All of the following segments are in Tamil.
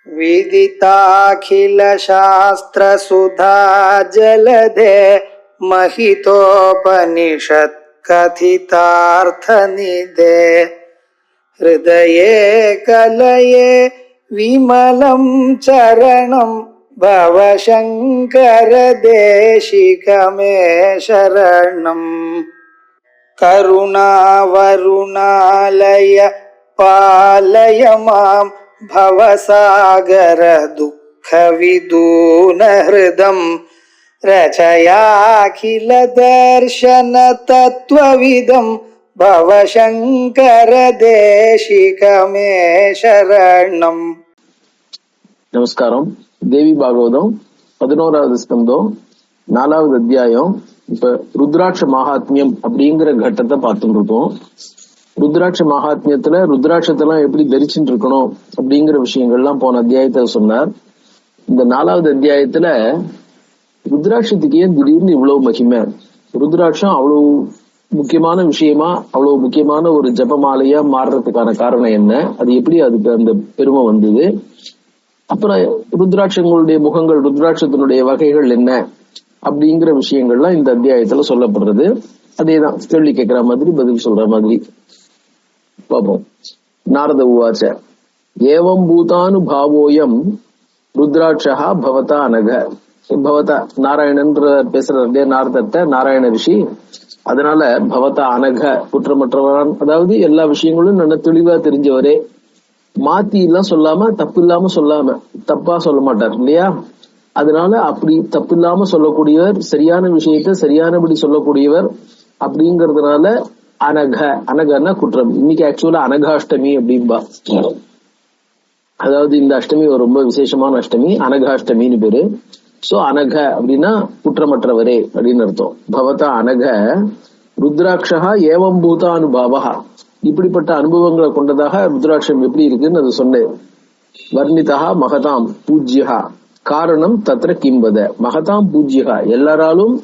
विदिताखिलशास्त्रसुधा जलधे महितोपनिषत् कथितार्थनिधे हृदये कलये विमलं चरणं भवशङ्कर देशिकमे शरणम्। करुणावरुणालय पालय मां भवसागर दुःखविदून हृदं रचयाखिल दर्शन तत्त्वविदं भवशङ्कर देशिकमे शरणम्. நமஸ்காரம். தேவி பாகவதம் 11வது ஸ்கந்தம் 4வது அத்தியாயம். இப்ப ருத்ராட்ச மகாத்மியம் அப்படிங்கிற கட்டத்தை பார்த்துட்டு இருக்கோம். ருத்ராட்ச மகாத்மியத்துல ருத்ராட்சத்தெல்லாம் எப்படி தரிச்சுட்டு இருக்கணும் அப்படிங்கிற விஷயங்கள்லாம் போன அத்தியாயத்துல சொன்னார். இந்த 4வது அத்தியாயத்துல ருத்ராட்சத்துக்கு ஏன் திடீர்னு இவ்வளவு மகிமை, ருத்ராட்சம் அவ்வளவு முக்கியமான விஷயமா, அவ்வளவு முக்கியமான ஒரு ஜபமாலையா மாறுறதுக்கான காரணம் என்ன, அது எப்படி அதுக்கு அந்த பெருமை வந்தது, அப்புறம் ருத்ராட்சங்களுடைய முகங்கள், ருத்ராட்சத்தினுடைய வகைகள் என்ன அப்படிங்கிற விஷயங்கள்லாம் இந்த அத்தியாயத்துல சொல்லப்படுறது. அதேதான் கேள்வி கேட்கிற மாதிரி பதில் சொல்ற மாதிரி பாப்போம். நாரத உவாச்ச ஏவம் பூதானு பாவோயம் ருத்ராட்சா பவதா அனக. பவதா நாராயணன் பேசுற நாரதத்தை நாராயண ரிஷி, அதனால பவதா அனக குற்றமற்றவரான், அதாவது எல்லா விஷயங்களும் நல்ல தெளிவா தெரிஞ்சவரே, மாத்தி எல்லாம் சொல்லாம, தப்பு இல்லாம சொல்லாம, தப்பா சொல்ல மாட்டார் இல்லையா? அதனால அப்படி தப்பு இல்லாம சொல்லக்கூடியவர், சரியான விஷயத்த சரியானபடி சொல்லக்கூடியவர் அப்படிங்கறதுனால அனக. அனகன்னா குற்றம். இன்னைக்கு ஆக்சுவலா அனகாஷ்டமி அப்படின்பா. அதாவது இந்த அஷ்டமி ஒரு ரொம்ப விசேஷமான அஷ்டமி, அனகாஷ்டமின்னு பேரு. சோ அனக அப்படின்னா குற்றமற்றவரே அப்படின்னு அர்த்தம். பவதா அனக ருத்ராட்சா ஏவம் பூத அனுபாவா, இப்படிப்பட்ட அனுபவங்களை கொண்டதாக ருத்ராட்சம் எப்படி இருக்குன்னு அது சொன்னேன். வர்ணிதா மகதாம் பூஜ்யா காரணம் தத்ர கிம்பத. மகதாம் பூஜ்யா எல்லாராலும்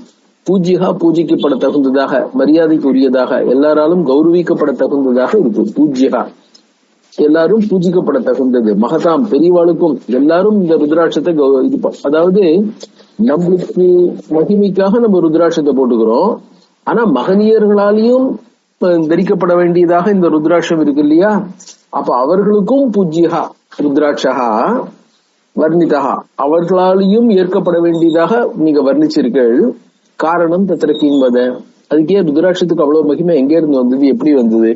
பூஜ்யா பூஜிக்கப்பட தகுந்ததாக, மரியாதைக்கு உரியதாக, எல்லாராலும் கௌரவிக்கப்பட தகுந்ததாக இருக்கு. பூஜ்யா எல்லாரும் பூஜிக்கப்பட தகுந்தது. மகதாம் பெரியவாளுக்கும் எல்லாரும் இந்த ருத்ராட்சத்தை அதாவது நம்மளுக்கு மகிமைக்காக நம்ம ருத்ராட்சத்தை போட்டுக்கிறோம். ஆனா மகனியர்களாலையும் தரிக்கப்பட வேண்டியதாக இந்த ருத்ராட்சம் இருக்கு இல்லையா? அப்ப அவர்களுக்கும் பூஜ்யா ருத்ராட்சா வர்ணிதா, அவர்களாலையும் ஏற்கப்பட வேண்டியதாக நீங்க வர்ணிச்சிருக்கள். காரணம் தத்திர கிம்பத, அதுக்கே ருத்ராட்சத்துக்கு அவ்வளவு மகிமை எங்க இருந்து வந்தது, எப்படி வந்தது,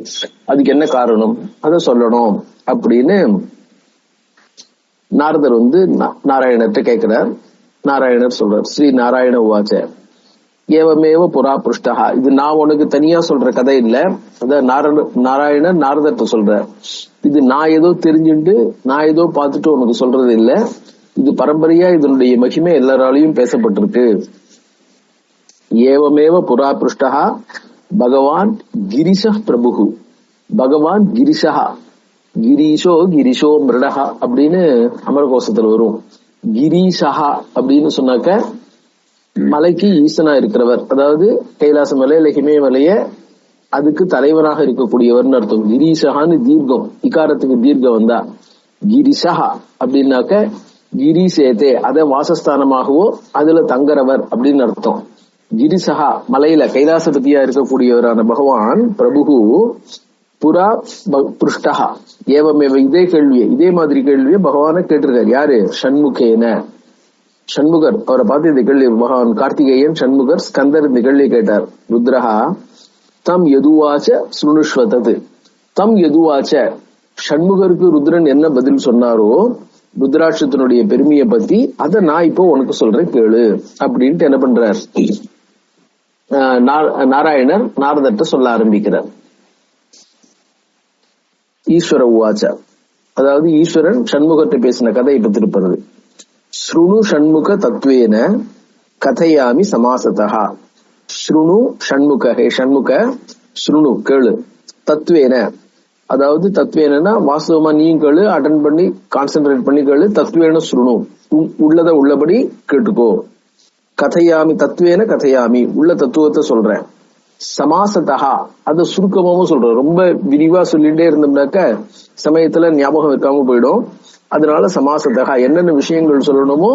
அதுக்கு என்ன காரணம், அதை சொல்லணும் அப்படின்னு நாரதர் நாராயணர்கிட்ட கேட்கிறார். நாராயணர் சொல்றார், ஸ்ரீ நாராயண உவாச்ச ஏவமேவ புரா புருஷ்டா. இது நான் உனக்கு தனியா சொல்ற கதை இல்ல, அதான் நாராயணர் நாரதர்கிட்ட சொல்ற. இது நான் ஏதோ தெரிஞ்சுட்டு நான் ஏதோ பார்த்துட்டு உனக்கு சொல்றது இல்ல, இது பரம்பரையா இதனுடைய மகிமை எல்லாராலையும் பேசப்பட்டிருக்கு. ஏவமேவ புரா புருஷ்டா பகவான் கிரிஷ பிரபு. பகவான் கிரிஷா, கிரீஷோ கிரிஷோ மிருடஹா அப்படின்னு அமரகோசத்துல வரும். கிரீஷா அப்படின்னு சொன்னாக்க மலைக்கு ஈசனா இருக்கிறவர், அதாவது கைலாச மலை இல்ல ஹிமய மலைய அதுக்கு தலைவனாக இருக்கக்கூடியவர்னு அர்த்தம். கிரீஷகான்னு தீர்க்கம், இக்காரத்துக்கு தீர்க்கம் வந்தா கிரிஷா அப்படின்னாக்க கிரிசேதே, அத வாசஸ்தானமாகவோ அதுல தங்குறவர் அப்படின்னு அர்த்தம். கிரிசகா மலையில கைலாசபதியா இருக்கக்கூடியவரான பகவான் பிரபு புரா புருஷ்டஹா ஏவமேவ. இதே கேள்வியை, இதே மாதிரி கேள்வியை பகவான கேட்டிருக்காரு. யாரு? ஷண்முகேன. ஷண்முகர் அவரை பார்த்து இந்த கேள்வி, பகவான் கார்த்திகேயன் ஷண்முகர் ஸ்கந்தர் இந்த கேள்வி கேட்டார். ருத்ரஹா தம் யதுவாச்ச சுனுஷ்வதது. தம் யதுவாச்ச, ஷண்முகருக்கு ருத்ரன் என்ன பதில் சொன்னாரோ ருத்ராட்சத்தினுடைய பெருமையை பத்தி, அத நான் இப்போ உனக்கு சொல்றேன் கேளு அப்படின்ட்டு என்ன பண்றார் நாராயணர் நாரதர்கிட்ட சொல்ல ஆரம்பிக்கிறார். ஈஸ்வர உவாச்ச, அதாவது ஈஸ்வரன் ஷண்முகத்தை பேசின கதை இப்ப திருப்பது. ஸ்ருணு ஷண்முக தத்துவேன கதையாமி சமாசதா. ஸ்ருணு ஷண்முக, ஹே ஷண்முக ஸ்ருணு கேளு, தத்துவேன அதாவது தத்துவேனா வாஸ்தவமா நீயும் கேளு, அட்டன் பண்ணி கான்சென்ட்ரேட் பண்ணி கேளு. தத்துவேன ஸ்ருணு, உள்ளத உள்ளபடி கேட்டுக்கோ. கதையாமி தத்துவேன கதையாமி, உள்ள தத்துவத்தை சொல்றேன். சமாசத்தகா, அதை சுருக்கமாவும் சொல்றேன். ரொம்ப விரிவா சொல்லிட்டே இருந்தோம்னாக்க சமயத்துல ஞாபகம் இருக்காம போயிடும். அதனால சமாசத்தகா என்னென்ன விஷயங்கள் சொல்லணுமோ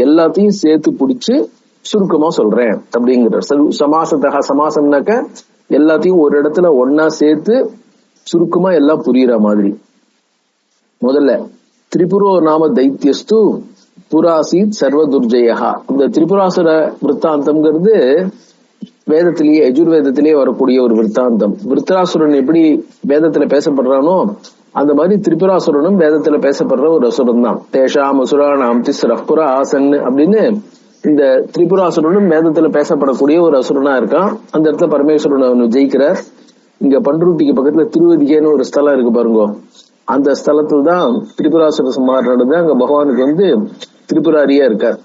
எல்லாத்தையும் சேர்த்து பிடிச்சு சுருக்கமா சொல்றேன் அப்படிங்கிற. சமாசத்தகா, சமாசம்னாக்க எல்லாத்தையும் ஒரு இடத்துல ஒன்னா சேர்த்து சுருக்கமா எல்லாம் புரியுற மாதிரி. முதல்ல திரிபுரோ நாம தைத்தியஸ்து புராசீத் சர்வ துர்ஜயா. இந்த திரிபுராசுர விற்த்தாந்தம்ங்கிறது வேதத்திலேயே, யஜுர்வேதத்திலேயே வரக்கூடிய ஒரு விற்த்தாந்தம். விருத்தாசுரன் எப்படி வேதத்துல பேசப்படுறானோ அந்த மாதிரி திரிபுராசுரனும் வேதத்துல பேசப்படுற ஒரு அசுரன் தான். தேஷாம் அசுரானாம் திஸ்ரப்புரா ஆசன் அப்படின்னு இந்த திரிபுராசுரனும் வேதத்துல பேசப்படக்கூடிய ஒரு அசுரனா இருக்கான். அந்த இடத்துல பரமேஸ்வரன் அவனு ஜெயிக்கிறார். இங்க பண்ருட்டிக்கு பக்கத்துல திருவதிகைன்னு ஒரு ஸ்தலம் இருக்கு பாருங்க. அந்த ஸ்தலத்துல தான் திரிபுராசுர சம்ஹாரம் நடந்து அங்க பகவானுக்கு திரிபுராரியா இருக்கார்.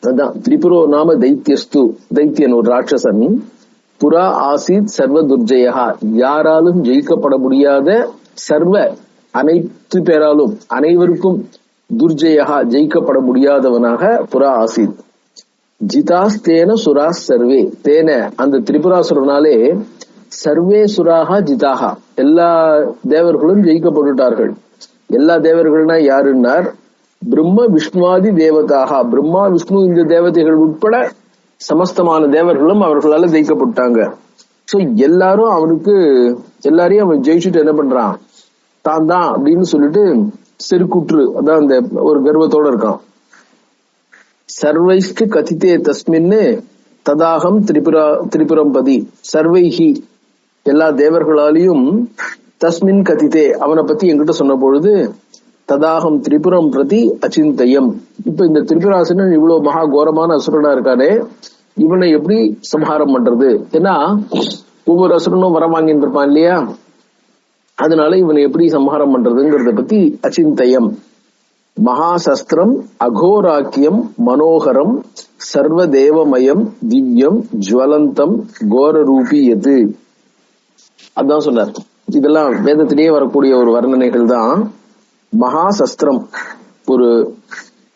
அதான் திரிபுரோ நாம தைத்தியஸ்து, தைத்தியன் ஒரு ராட்சசன். புரா ஆசீத் சர்வ துர்ஜயா, யாராலும் ஜெயிக்கப்பட முடியாத சர்வ அனைத்து பேராலும் அனைவருக்கும் துர்ஜயா ஜெயிக்கப்பட முடியாதவனாக புரா ஆசீத். ஜிதாஸ்தேன சுராஸ் சர்வே, தேன அந்த திரிபுராசுரனாலே சர்வே சுராக ஜிதாகா, எல்லா தேவர்களும் ஜெயிக்கப்பட்டுட்டார்கள். எல்லா தேவர்கள்னா யாருன்னார்? பிரம்ம விஷ்ணுவாதி தேவதாக, பிரம்மா விஷ்ணு இந்த தேவதைகள் உட்பட சமஸ்தமான தேவர்களும் அவர்களால ஜெயிக்கப்பட்டாங்க. சோ எல்லாரும் அவனுக்கு, எல்லாரையும் அவன் ஜெயிச்சுட்டு என்ன பண்றான், தான் தான் அப்படின்னு சொல்லிட்டு செருக்குற்று, அதான் அந்த ஒரு கர்வத்தோட இருக்கான். சர்வைஸ்து கதித்தே தஸ்மின்னு ததாகம் திரிபுரம்பதி, சர்வைஹி எல்லா தேவர்களாலையும் தஸ்மின் கதித்தே அவனை பத்தி என்கிட்ட சொன்ன பொழுது ததாகம் திரிபுரம் பிரதி அச்சிந்தயம். இப்ப இந்த திரிபுராசுரன் இவ்வளவு மகா கோரமான அசுரனா இருக்கானே, இவனை எப்படி சம்ஹாரம் பண்றது? ஏன்னா ஒவ்வொரு அசுரனும் வரம் வாங்கிட்டு இருப்பான் இல்லையா, அதனால இவனை எப்படி சம்ஹாரம் பண்றதுங்கிறத பத்தி அச்சிந்தயம். மகாசஸ்திரம் அகோராக்கியம் மனோகரம் சர்வதேவமயம் திவ்யம் ஜுவலந்தம் கோரரூபி எது, அதான் சொன்னார். இதெல்லாம் வேதத்திலேயே வரக்கூடிய ஒரு வர்ணனைகள் தான். மகாசஸ்திரம் ஒரு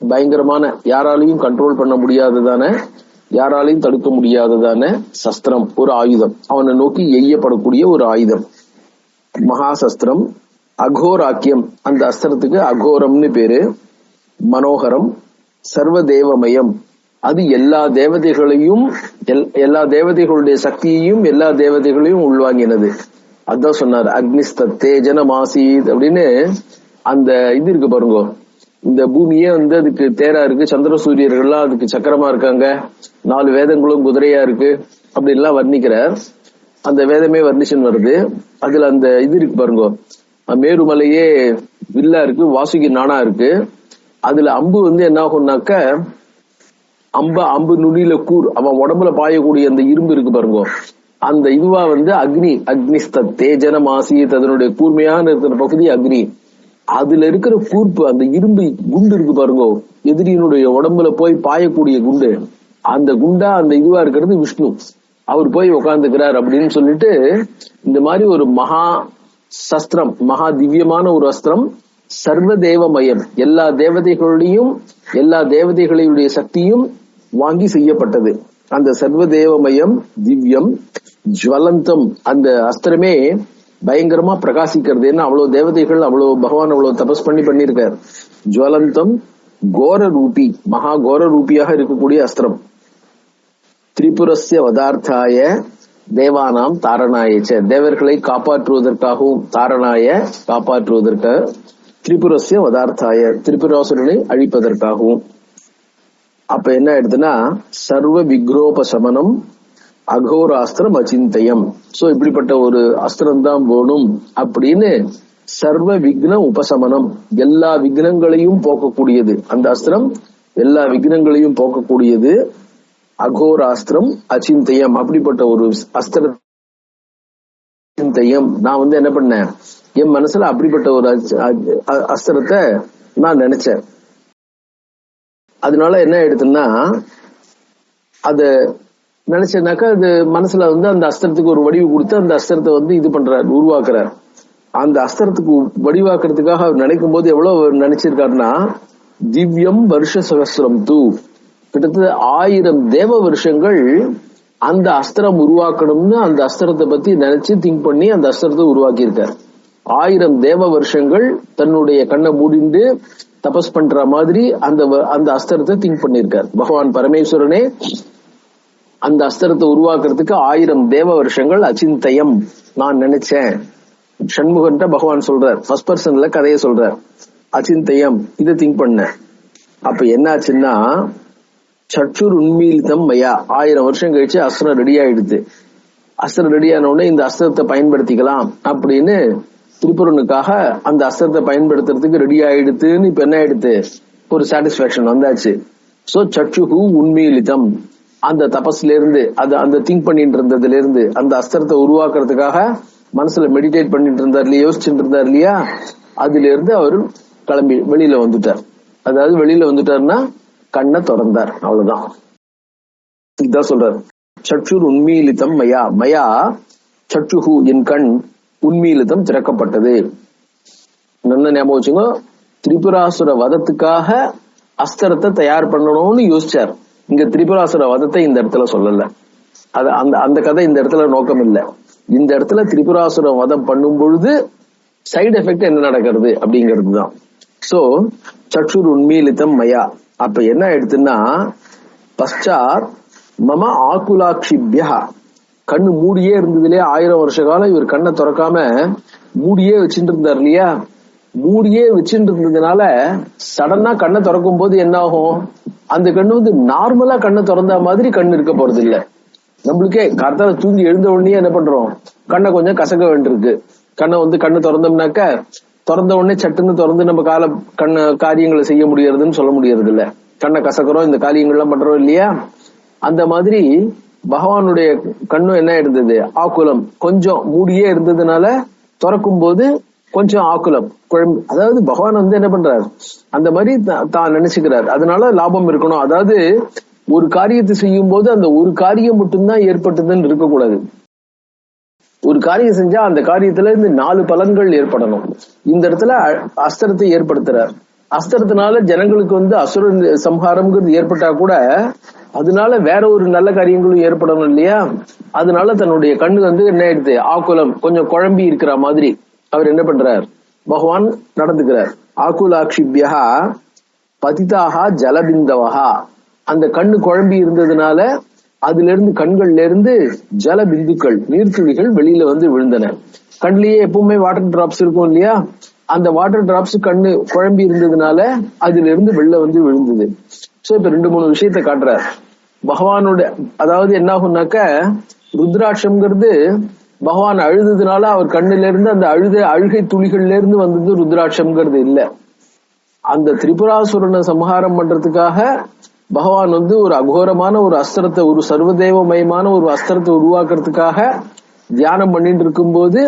பயங்கரமான, யாராலையும் கண்ட்ரோல் பண்ண முடியாததான, யாராலையும் தடுக்க முடியாததான சஸ்திரம், ஒரு ஆயுதம், அவனை நோக்கி எய்யப்படக்கூடிய ஒரு ஆயுதம் மகாசஸ்திரம். அகோராக்கியம், அந்த அஸ்திரத்துக்கு அகோரம்னு பேரு. மனோகரம் சர்வதேவமயம், அது எல்லா தேவதைகளையும், எல்லா தேவதைகளுடைய சக்தியையும் எல்லா தேவதைகளையும் உள்வாங்கினது. அதான் சொன்னார் அக்னிஸ்தத்தே ஜனமாசீத் அப்படின்னு. அந்த இது இருக்கு பாருங்க, இந்த பூமியே அதுக்கு தேரா இருக்கு, சந்திர சூரியர்கள்லாம் அதுக்கு சக்கரமா இருக்காங்க, 4 வேதங்களும் குதிரையா இருக்கு அப்படின்லாம் வர்ணிக்கிறார். அந்த வேதமே வர்ணிச்சுன்னு வருது. அதுல அந்த இது இருக்கு பாருங்க, மேருமலையே வில்லா இருக்கு, வாசுகி நானா இருக்கு. அதுல அம்பு என்ன ஆகும்னாக்க, அம்பு நுனியில கூர், அவன் உடம்புல பாயக்கூடிய அந்த இரும்பு இருக்கு பாருங்க, அந்த இதுவா அக்னிஸ்தத்தே ஜனமாசீத், அதனுடைய கூர்மையான இருக்கிற பகுதி அக்னி. அதுல இருக்கிற கூர்ப்பு, அந்த இரும்பு குண்டு இருக்கு பாருங்க, எதிரியினுடைய உடம்புல போய் பாயக்கூடிய குண்டு, அந்த குண்டா அந்த இதுவா இருக்கிறது விஷ்ணு, அவர் போய் உட்கார்ந்துக்கிறார் அப்படின்னு சொல்லிட்டு, இந்த மாதிரி ஒரு மகா சஸ்திரம், மகா திவ்யமான ஒரு அஸ்திரம், சர்வதேவமயம், எல்லா தேவதைகளுடையும் எல்லா தேவதைகளுடைய சக்தியும் வாங்கி செய்யப்பட்டது. அந்த சர்வதேவமயம் திவ்யம் ஜுவலந்தம், அந்த அஸ்திரமே பயங்கரமா பிரகாசிக்கிறது. ஏன்னா அவ்வளவு தேவதைகள், அவ்வளவு பகவான் அவ்வளவு தபஸ் பண்ணிருக்கார். ஜுவலந்தம் கோர ரூபி, மகா கோர ரூபியாக இருக்கக்கூடிய அஸ்திரம். திரிபுரஸ்ய வதார்த்தாய தேவானாம் தாரணாயச்ச, தேவர்களை காப்பாற்றுவதற்காகவும், தாரணாய காப்பாற்றுவதற்காக, திரிபுரஸ்ய வதார்த்தாய திரிபுராசுரனை அழிப்பதற்காகவும். அப்ப என்ன ஆயிடுதுன்னா சர்வ விக்ரோபசமனம் அகோராஸ்திரம் அச்சிந்தயம். சோ இப்படிப்பட்ட ஒரு அஸ்திரம் தான் வேணும் அப்படின்னு, சர்வ விக்ன உபசமனம், எல்லா விக்னங்களையும் போக்கக்கூடியது அந்த அஸ்திரம், எல்லா விக்னங்களையும் போக்கக்கூடியது அகோராஸ்திரம் அச்சிந்தயம். அப்படிப்பட்ட ஒரு அஸ்திர சிந்தையம் நான் என்ன பண்ணேன், என் மனசுல அப்படிப்பட்ட ஒரு அஸ்திரத்தை நான் நினைச்சேன். அதனால என்ன ஆயிடுதுன்னா, அத நினைச்சேன்னாக்கா அது மனசுல அந்த அஸ்திரத்துக்கு ஒரு வடிவு கொடுத்து அந்த அஸ்திரத்தை இது பண்றாரு, உருவாக்குறார். அந்த அஸ்திரத்துக்கு வடிவாக்குறதுக்காக அவர் நினைக்கும் போது எவ்வளவு நினைச்சிருக்காருன்னா, திவ்யம் வருஷ சகஸ்திரம் தூ, கிட்டத்தட்ட 1000 தேவ வருஷங்கள் அந்த அஸ்திரம் உருவாக்கணும்னு அந்த அஸ்திரத்தை பத்தி நினைச்சு திங்க் பண்ணி அந்த அஸ்திரத்தை உருவாக்கி இருக்காரு. 1000 தேவ வருஷங்கள் தன்னுடைய கண்ணை மூடிண்டு தபஸ் பண்ற மாதிரி அந்த அஸ்திரத்தை திங்க் பண்ணிருக்கார் பகவான் பரமேஸ்வரனே. அந்த அஸ்திரத்தை உருவாக்குறதுக்கு 1000 தேவ வருஷங்கள் அச்சிந்தயம் நான் நினைச்சேன். சண்முகன்ட்ட பகவான் சொல்றார், ஃபர்ஸ்ட் பர்சன்ல கதையை சொல்றார். அச்சிந்தயம் இதை திங்க் பண்ண. அப்ப என்னாச்சுன்னா சற்றுர் உண்மீலிதம் மயா 1000 வருஷம் கழிச்சு அஸ்திரம் ரெடி ஆயிடுது. அஸ்திரம் ரெடி ஆன உடனே இந்த அஸ்திரத்தை பயன்படுத்திக்கலாம் அப்படின்னு திரிபுரனுக்காக அந்த அஸ்திரத்தை பயன்படுத்துறதுக்கு ரெடி ஆயிடுதுன்னு இப்ப என்ன ஆயிடுது, ஒரு சாட்டிஸ்பாக்சன் வந்தாச்சு. சோ சற்றுஹு உண்மீலிதம் அந்த தபஸ்ல இருந்து அந்த திங்க் பண்ணிட்டு இருந்ததுல இருந்து அந்த அஸ்திரத்தை உருவாக்குறதுக்காக மனசுல மெடிடேட் பண்ணிட்டு இருந்தார் இல்லையா, யோசிச்சுட்டு இருந்தார் இல்லையா, அதுல இருந்து அவர் கிளம்பி வெளியில வந்துட்டார். அதாவது வெளியில வந்துட்டாருன்னா கண்ணை திறந்தார், அவ்வளவுதான். இதுதான் சொல்றாரு சற்றுர் உண்மீலிதம் மயா மயா சற்றுஹு என் கண் உண்மீலிதம் திறக்கப்பட்டது. நல்ல ஞாபகம் வச்சுங்க, திரிபுராசுர வதத்துக்காக அஸ்திரத்தை தயார் பண்ணணும்னு யோசிச்சார். இங்க திரிபுராசுர வதத்தை இந்த இடத்துல சொல்லல. அது அந்த கதை இந்த இடத்துல நோக்கம் இல்லை. இந்த இடத்துல திரிபுராசுர வதம் பண்ணும் பொழுது சைடு எஃபெக்ட் என்ன நடக்கிறது அப்படிங்கிறது தான். சோ சற்றுர் உண்மீலிதம் மயா. அப்ப என்ன ஆயிடுச்சுன்னா பశ్చాத் மம ஆகுலாட்சிபியா கண்ணு மூடியே இருந்ததுலயே 1000 வருஷ காலம் இவர் கண்ணை திறக்காம மூடியே வச்சுட்டு இருந்தார் இல்லையா. மூடியே வச்சுட்டு இருந்ததுனால சடனா கண்ணை திறக்கும் போது என்ன ஆகும், அந்த கண்ணு நார்மலா கண்ணை திறந்த மாதிரி கண்ணு இருக்க போறது இல்ல. நம்மளுக்கே கரெக்டா தூங்கி எழுந்த உடனே என்ன பண்றோம், கண்ணை கொஞ்சம் கசக்க வேண்டியிருக்கு. கண்ணை திறந்தோம்னாக்க திறந்த உடனே சட்டுன்னு திறந்து நம்ம காரியங்களை செய்ய முடியறதுன்னு சொல்ல முடியறது இல்ல. கண்ணை கசக்கிறோம், இந்த காரியங்கள்லாம் பண்றோம் இல்லையா. அந்த மாதிரி பகவானுடைய கண்ணும் என்ன இருந்தது, ஆக்குலம் கொஞ்சம் மூடியே இருந்ததுனால திறக்கும் போது கொஞ்சம் ஆக்குலம் குழம்பு. அதாவது பகவான் என்ன பண்றாரு, அந்த மாதிரி தான் நினைச்சுக்கிறார். அதனால லாபம் இருக்கணும். அதாவது ஒரு காரியத்தை செய்யும் போது அந்த ஒரு காரியம் மட்டும்தான் ஏற்பட்டதுன்னு இருக்கக்கூடாது. ஒரு காரியம் செஞ்சா அந்த காரியத்துல இருந்து 4 பலன்கள் ஏற்படணும். இந்த இடத்துல அஸ்திரத்தை ஏற்படுத்துறார். அஸ்திரத்தினால ஜனங்களுக்கு அசுர சம்ஹாரம்ங்கிறது ஏற்பட்டா கூட அதனால வேற ஒரு நல்ல காரியங்களும் ஏற்படணும் இல்லையா. அதனால தன்னுடைய கண்ணு என்ன ஆயிடுது, ஆக்குலம் கொஞ்சம் குழம்பி இருக்கிற மாதிரி அவர் என்ன பண்றார், பகவான் நடந்துக்கிறார். ஆக்குலாட்சிபியா பதிதாக ஜலபிந்தவஹா அந்த கண்ணு குழம்பி இருந்ததுனால அதுல இருந்து கண்கள்ல இருந்து ஜல பிந்துக்கள் நீர்த்துளிகள் வெளியில விழுந்தன. கண்லயே எப்பவுமே வாட்டர் டிராப்ஸ் இருக்கும் இல்லையா, அந்த வாட்டர் டிராப்ஸ் கண்ணு குழம்பி இருந்ததுனால அதுல இருந்து வெளில விழுந்தது. சோ இப்ப 2-3 விஷயத்த காட்டுறார் பகவானோட. அதாவது என்ன ஆகும்னாக்க ருத்ராட்சம்ங்கிறது பகவான் அழுதுனால அவர் கண்ணுல இருந்து அந்த அழுகை துளிகள்ல இருந்து வந்தது ருத்ராட்சம்ங்கிறது இல்ல. அந்த திரிபுராசுரனை சம்ஹாரம் பண்றதுக்காக பகவான் ஒரு அகோரமான ஒரு அஸ்திரத்தை, ஒரு சர்வதேவமயமான ஒரு அஸ்திரத்தை உருவாக்குறதுக்காக தியானம் பண்ணிட்டு இருக்கும் போது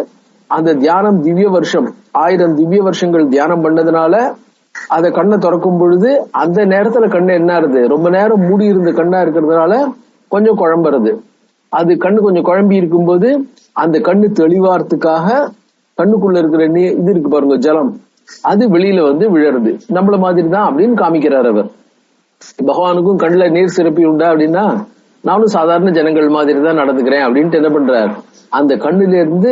அந்த தியானம் திவ்ய வருஷம் 1000 திவ்ய வருஷங்கள் தியானம் பண்ணதுனால அத கண்ணை திறக்கும் பொழுது அந்த நேரத்துல கண்ணு என்ன ஆறுது, ரொம்ப நேரம் மூடி இருந்த கண்ணா இருக்கிறதுனால கொஞ்சம் குழம்புறது. அது கண்ணு கொஞ்சம் குழம்பி இருக்கும்போது அந்த கண்ணு தெளிவாரத்துக்காக கண்ணுக்குள்ள இருக்கிற இது இருக்கு பாருங்க, ஜலம், அது வெளியில விழறது. நம்மள மாதிரி தான் அப்படின்னு காமிக்கிறார் அவர். பகவானுக்கும் கண்ணுல நீர் சிறப்பி உண்டா அப்படின்னா, நானும் சாதாரண ஜனங்கள் மாதிரி தான் நடந்துக்கிறேன் அப்படின்ட்டு என்ன பண்றார், அந்த கண்ணுல இருந்து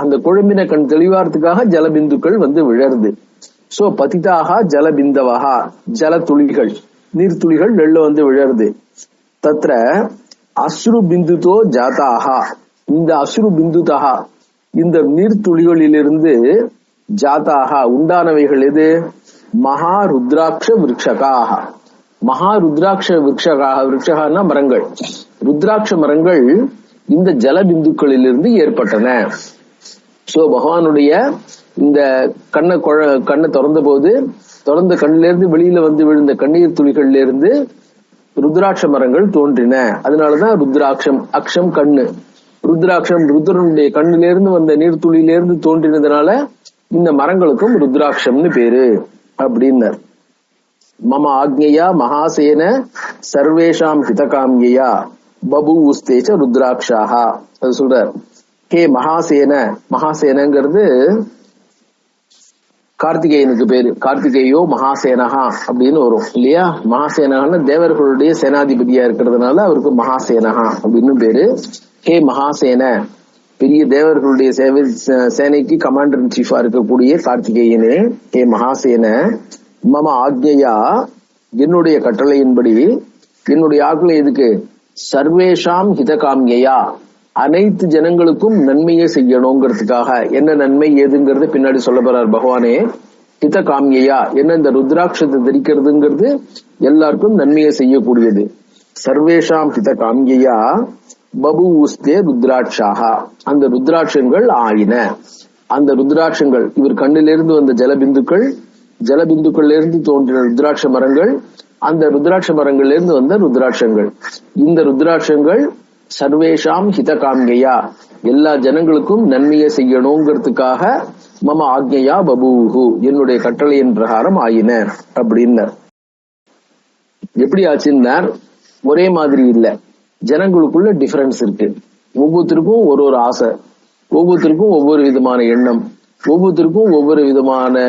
அந்த குழம்பின கண் தெளிவாரத்துக்காக ஜலபிந்துக்கள் விழருது. சோ பதிதாக ஜலபிந்தவஹா ஜல துளிகள் நீர்த்துளிகள் வெள்ள விழருது. தத்ர அஸ்ரு பிந்துதோ ஜாதாஹா இந்த அஸ்ரு பிந்துதஹா இந்த நீர்த்துளிகளிலிருந்து ஜாதாஹா உண்டானவைகள் எது, மகா ருத்ராட்ச விருட்சகாக மகா ருத்ராட்ச விருட்சகாக விருட்சகான மரங்கள், ருத்ராட்ச மரங்கள் இந்த ஜலபிந்துக்களிலிருந்து ஏற்பட்டன. சோ பகவானுடைய இந்த கண்ணை திறந்த போது திறந்த கண்ணில இருந்து வெளியில விழுந்த கண்ணீர் துளிகள்ல இருந்து ருத்ராட்ச மரங்கள் தோன்றின. அதனாலதான் ருத்ராட்சம், அக்ஷம் கண்ணு, ருத்ராட்சம் ருத்ரனுடைய கண்ணில இருந்து வந்த நீர்த்துளியில இருந்து தோன்றினதுனால இந்த மரங்களுக்கும் ருத்ராட்சம்னு பேரு அப்படின்னார். மம ஆக்ஞையா மகாசேன சர்வேஷாம் ஹிதகாம்யா பபூஸ்தேச்ச ருத்ராட்சாஹா. அது சொல்றார், ஹே மகாசேன. மகாசேனங்கிறது கார்த்திகேயனுக்கு பேரு. கார்த்திகேயோ மகாசேனஹா அப்படின்னு வரும் இல்லையா. மகாசேனஹான்னு தேவர்களுடைய சேனாதிபதியா இருக்கிறதுனால அவருக்கு மகாசேனஹா அப்படின்னு பேரு. ஹே மகாசேன பெரிய தேவர்களுடைய சேனைக்கு கமாண்டர் இன் சீஃபா இருக்கக்கூடிய கார்த்திகேயனே, ஹே மகாசேன, மம ஆக்ஞையா, என்னுடைய கட்டளையின்படி, என்னுடைய ஆக்களை எதுக்கு, சர்வேஷாம் ஹிதகாமியா, அனைத்து ஜனங்களுக்கும் நன்மையை செய்யணுங்கிறதுக்காக. என்ன நன்மை ஏதுங்கிறது பின்னாடி சொல்ல போறார் பகவானே. ஹிதகாமியா என்ன, இந்த ருத்ராட்சத்தை தரிக்கிறதுங்கிறது எல்லாருக்கும் நன்மையை செய்யக்கூடியது. சர்வேஷாம் ஹிதகாமியா பபூஸ்தே ருத்ராட்சாக, அந்த ருத்ராட்சங்கள் ஆயின. அந்த ருத்ராட்சங்கள் இவர் கண்ணிலிருந்து வந்த ஜலபிந்துக்கள், ஜலபிந்துக்கள்ல இருந்து தோன்றின ருத்ராட்ச மரங்கள், அந்த ருத்ராட்ச மரங்கள்ல இருந்து வந்த ருத்ராட்சங்கள். இந்த ருத்ராட்சங்கள் சர்வேஷாம் ஹிதகாமியா, எல்லா ஜனங்களுக்கும் நன்மையை செய்யணுங்கிறதுக்காக மம ஆக்ஞையா பபூஹு, என்னுடைய கட்டளையின் பிரகாரம் ஆயின அப்படின்னார். எப்படி ஆச்சுன்னார், ஒரே மாதிரி இல்ல, ஜனங்களுக்குள்ள டிஃபரன்ஸ் இருக்கு. ஒவ்வொருத்தருக்கும் ஒரு ஒரு ஆசை, ஒவ்வொருத்தருக்கும் ஒவ்வொரு விதமான எண்ணம், ஒவ்வொருத்தருக்கும் ஒவ்வொரு விதமான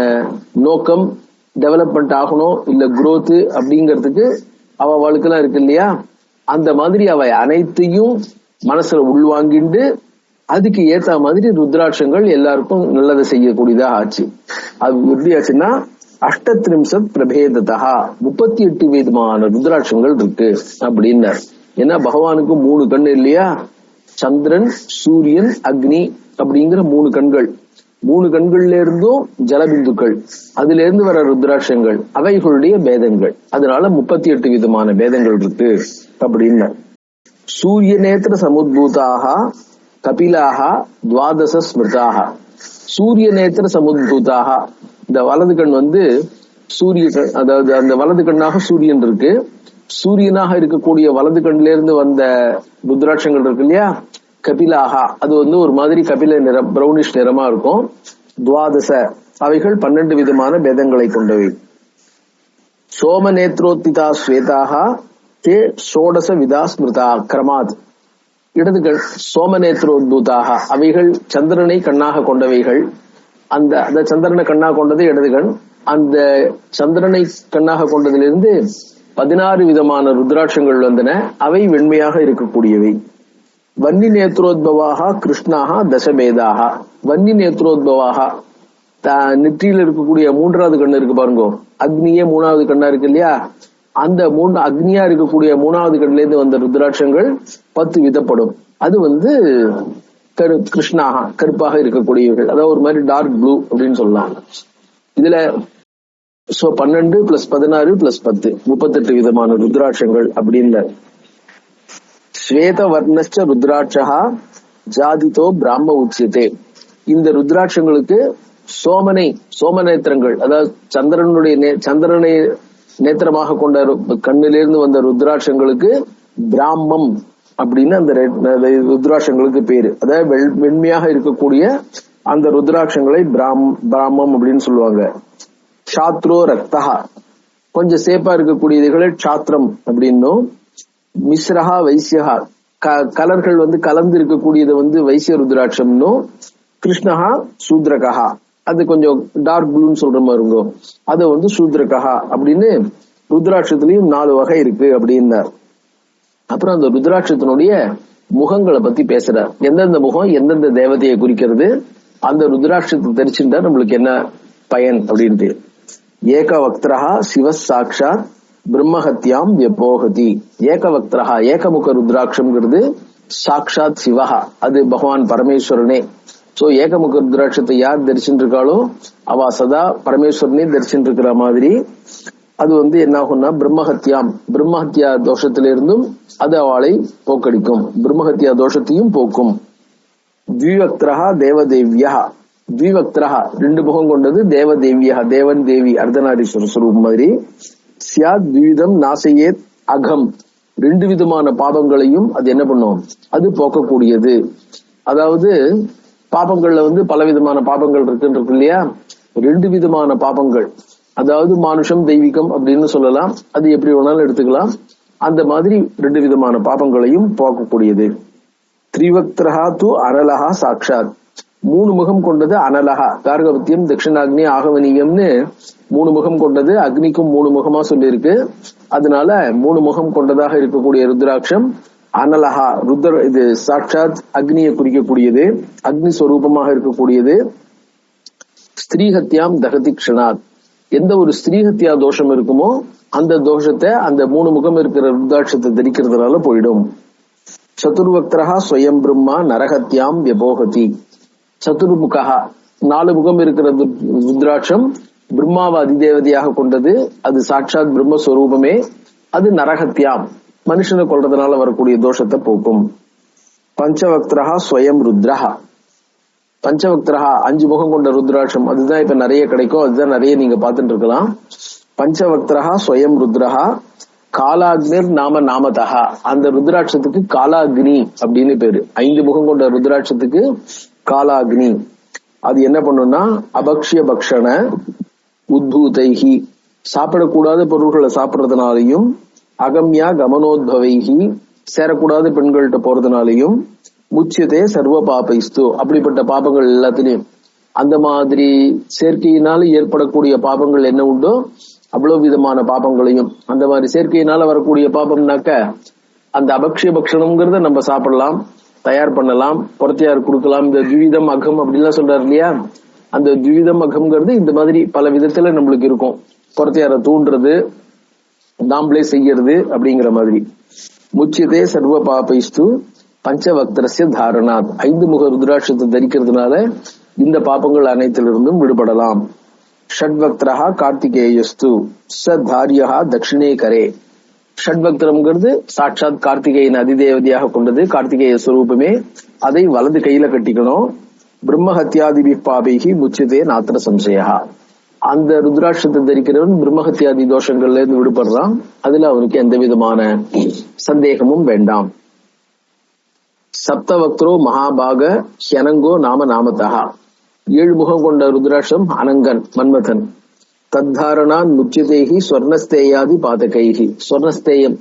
நோக்கம். டெவலப்மெண்ட் ஆகணும் இல்ல குரோத் அப்படிங்கிறதுக்கு அவ வாழ்க்கைலாம் இருக்கு இல்லையா, அந்த மாதிரி அவை அனைத்தையும் மனசுல உள்வாங்கிண்டு அதுக்கு ஏத்த மாதிரி ருத்ராட்சங்கள் எல்லாருக்கும் நல்லதை செய்யக்கூடியதாக ஆச்சு. அது எப்படி ஆச்சுன்னா, அஷ்டத்ரிம்சத் பிரபேததா, 38 விதமான ருத்ராட்சங்கள் இருக்கு அப்படின்னார். ஏன்னா பகவானுக்கு 3 கண்ணு இல்லையா, சந்திரன், சூரியன், அக்னி அப்படிங்கிற 3 கண்கள். 3 கண்கள்ல இருந்தும் ஜலபிந்துக்கள், அதுல இருந்து வர ருத்ராட்சங்கள், அவைகளுடைய பேதங்கள். அதனால 38 விதமான பேதங்கள் இருக்கு அப்படின்னு. சூரிய நேத்திர சமுத்பூதாக கபிலாக துவாதச ஸ்மிருதாக. சூரிய நேத்திர சமுத்பூதாக, இந்த வலது கண் சூரிய கண், அதாவது அந்த வலது கண்ணாக சூரியன் இருக்கு. சூரியனாக இருக்கக்கூடிய வலது கண்ல இருந்து வந்த ருத்ராட்சங்கள் இருக்கு இல்லையா, கபிலாகா, அது ஒரு மாதிரி கபில நிறம், பிரௌனிஷ் நிறமா இருக்கும். துவாதச, அவைகள் 12 விதமான பேதங்களை கொண்டவை. சோம நேத்ரோத்திதா ஸ்வேதாக தே ஷோடச விதா ஸ்மிருதா கிரமாத். இடது கண் சோமநேத்ரோத்பூதாக, அவைகள் சந்திரனை கண்ணாக கொண்டவைகள். அந்த சந்திரனை கண்ணாக கொண்டது இடது கண். அந்த சந்திரனை கண்ணாக கொண்டதிலிருந்து 16 விதமான ருத்ராட்சங்கள் வந்தன. அவை வெண்மையாக இருக்கக்கூடியவை. வன்னி நேத்ரோத்பவாக கிருஷ்ணாக தசபேதாக. வன்னி நேத்ரோத்பவாக, நெற்றியில் இருக்கக்கூடிய 3வது கண்ணு இருக்கு பாருங்க, அக்னியே 3வது கண்ணா இருக்கு இல்லையா, அந்த அக்னியா இருக்கக்கூடிய 3வது கண்ணுல இருந்து வந்த ருத்ராட்சங்கள் 10 விதப்படும். அது கிருஷ்ணாக, கருப்பாக இருக்கக்கூடியவர்கள், அதாவது ஒரு மாதிரி டார்க் ப்ளூ அப்படின்னு சொல்லலாம். இதுல 12 + 16 + 10 38 விதமான ருத்ராட்சங்கள் அப்படின்னு. ஸ்வேத வர்ணச்ச ருத்ராட்சா ஜாதிதோ பிராம உச்சியதே. இந்த ருத்ராட்சங்களுக்கு சோமநேத்திரங்கள், அதாவது சந்திரனை நேத்திரமாக கொண்ட கண்ணிலிருந்து வந்த ருத்ராட்சங்களுக்கு பிராமம் அப்படின்னு அந்த ருத்ராட்சங்களுக்கு பேரு. அதாவது வெண்மையாக இருக்கக்கூடிய அந்த ருத்ராட்சங்களை பிராமம் அப்படின்னு சொல்லுவாங்க. சாத்ரோ ரக்தஹா, கொஞ்சம் சேப்பா இருக்கக்கூடியதுகளை சாத்திரம் அப்படின்னும். மிஸ்ரஹா வைசியஹா, கலர்கள் கலந்து இருக்கக்கூடியது வைசிய ருத்ராட்சம்னும். கிருஷ்ணஹா சூத்ரகஹா, அது கொஞ்சம் டார்க் ப்ளூன்னு சொல்ற மாதிரி இருக்கும், அது சூத்ரகஹா அப்படின்னு. ருத்ராட்சத்திலையும் 4 வகை இருக்கு அப்படின்னார். அப்புறம் அந்த ருத்ராட்சத்தினுடைய முகங்களை பத்தி பேசுறார். எந்தெந்த முகம் எந்தெந்த தேவதையை குறிக்கிறது, அந்த ருத்ராட்சத்தை தரிச்சுட்டா நம்மளுக்கு என்ன பயன் அப்படின்ட்டு. ஏகவக்திரஹா சிவ சாட்சாத் பிரம்மஹத்யாம் வியபோகதி. ஏகவக்திரஹா, ஏகமுக ருத்ராட்சம்ங்கிறது சாட்சாத் சிவஹா, அது பகவான் பரமேஸ்வரனே. சோ ஏகமுக ருத்ராட்சத்தை யார் தரிச்சுட்டு இருக்காளோ அவ சதா பரமேஸ்வரனே தரிச்சுட்டு இருக்கிற மாதிரி. அது என்ன ஆகும்னா, பிரம்மஹத்யாம், பிரம்மஹத்யா தோஷத்திலிருந்தும் அது அவளை போக்கடிக்கும், பிரம்மஹத்யா தோஷத்தையும் போக்கும். த்விவக்திரஹா தேவதேவியா, த்விவக்திரஹா 2 முகம் கொண்டது, தேவதேவியா தேவன் தேவி அர்த்தநாரீஸ்வர ஸ்வரூபம் மாதிரி. சியாத் த்விவிதம் நாசையேத் அகம், 2 விதமான பாபங்களையும் அது என்ன பண்ணும், அது போக்கக்கூடியது. அதாவது பாபங்கள்ல பல விதமான பாபங்கள் இருக்கு இல்லையா, 2 விதமான பாபங்கள், அதாவது மானுஷம் தெய்வீகம் அப்படின்னு சொல்லலாம், அது எப்படி வேணாலும் எடுத்துக்கலாம். அந்த மாதிரி 2 விதமான பாபங்களையும் போக்கக்கூடியது. திரிவக்திரஹா து அனலஹா சாட்சாத், 3 முகம் கொண்டது அனலஹா, கார்கவத்தியம் தட்சிணாக்னி ஆகவனியம்னு 3 முகம் கொண்டது. அக்னிக்கும் 3 முகமா சொல்லியிருக்கு. அதனால 3 முகம் கொண்டதாக இருக்கக்கூடிய ருத்ராட்சம் அனலஹா ருத்ர, இது சாட்சாத் அக்னியை குறிக்கக்கூடியது, அக்னி ஸ்வரூபமாக இருக்கக்கூடியது. ஸ்திரீஹத்யாம் தகதி க்ஷணாத், எந்த ஒரு ஸ்திரீஹத்யா தோஷம் இருக்குமோ அந்த தோஷத்தை அந்த 3 முகம் இருக்கிற ருத்ராட்சத்தை தரிக்கிறதுனால போயிடும். சதுர்வக்தரஹா ஸ்வயம் பிரம்மா நரஹத்யாம் வியபோகதி. சதுர்முகா 4 முகம் இருக்கிற ருத்ராட்சம் பிரம்மாவை அதிதேவதையாக கொண்டது, அது சாட்சாத் பிரம்மஸ்வரூபமே. அது நரஹத்யாம், மனுஷனை கொள்றதுனால வரக்கூடிய தோஷத்தை போக்கும். பஞ்சவக்தரஹா ஸ்வயம் ருத்ரஹா, பஞ்சவக்தரஹா 5 முகம் கொண்ட ருத்ராட்சம், அதுதான் இப்ப நிறைய கிடைக்கும், அதுதான் நிறைய நீங்க பார்த்துட்டு இருக்கலாம். பஞ்சவக்தரஹா ஸ்வயம் ருத்ரஹா காலாக்னிர் நாம நாமதஹா, அந்த ருத்ராட்சத்துக்கு காலாக்னி அப்படின்னு பேரு. 5 முகம் கொண்ட ருத்ராட்சத்துக்கு காலாக்னி. அது என்ன பண்ணும்னா அபக்ஷ்ய பக்ஷண உத்பூதைஹி, சாப்பிடக்கூடாத பொருள்களை சாப்பிடுறதுனாலையும், அகம்யா கமனோத்பவைஹி, சேரக்கூடாத பெண்கள்கிட்ட போறதுனாலையும், முச்சியதே சர்வ பாபைஸ்து, அப்படிப்பட்ட பாபங்கள் எல்லாத்திலையும், அந்த மாதிரி சேர்க்கையினால ஏற்படக்கூடிய பாபங்கள் என்ன உண்டோ அவ்வளவு விதமான பாபங்களையும், அந்த மாதிரி சேர்க்கையினால வரக்கூடிய பாபம்னாக்க அந்த அபக்ஷ்ய பக்ஷணம்ங்கிறத நம்ம சாப்பிடலாம், தயார் பண்ணலாம், புறத்தியார் கொடுக்கலாம். இந்த துவிதம் அகம் அப்படிலாம் சொல்றாரு இல்லையா, அந்த துவிதம் அகம்ங்கிறது இந்த மாதிரி பல விதத்துல நம்மளுக்கு இருக்கும். புறத்தியார தூண்டுறது, நாம்ளே செய்யறது அப்படிங்கிற மாதிரி. முச்சியதே சர்வ பாபைஸ்து பஞ்சவக்தரஸ்ய தாரணாத், 5 முக ருத்ராட்சத்தை தரிக்கிறதுனால இந்த பாபங்கள் அனைத்திலிருந்தும் விடுபடலாம். ஷட்வக்தரஹா கார்த்திகேயஸ்து ச தாரியஹா தட்சிணே கரே. ஷட்வக்தரம்ங்கிறது சாட்சாத் கார்த்திகேயன் அதிதேவதையாக கொண்டது, கார்த்திகேய ஸ்வரூபமே. அதை வலது கையில கட்டிக்கணும். பிரம்மஹத்யாதி பாபைகி முச்சிதே நாத்திர சம்சயா, அந்த ருத்ராட்சத்தை தரிக்கிறவன் பிரம்மஹத்யாதி தோஷங்கள்ல இருந்து விடுபடுறான், அதுல அவனுக்கு எந்த விதமான சந்தேகமும் வேண்டாம். சப்தவக்தரோ மகாபாக ஹ்யனங்கோ நாம நாமதஹா, 7 முகம் கொண்ட ருத்ராட்சம் அனங்கன் மன்மதன். தத்தாரணான் முச்சிதேகி ஸ்வர்ணஸ்தேயாதி பாதகைகி, ஸ்வர்ணஸ்தேயம்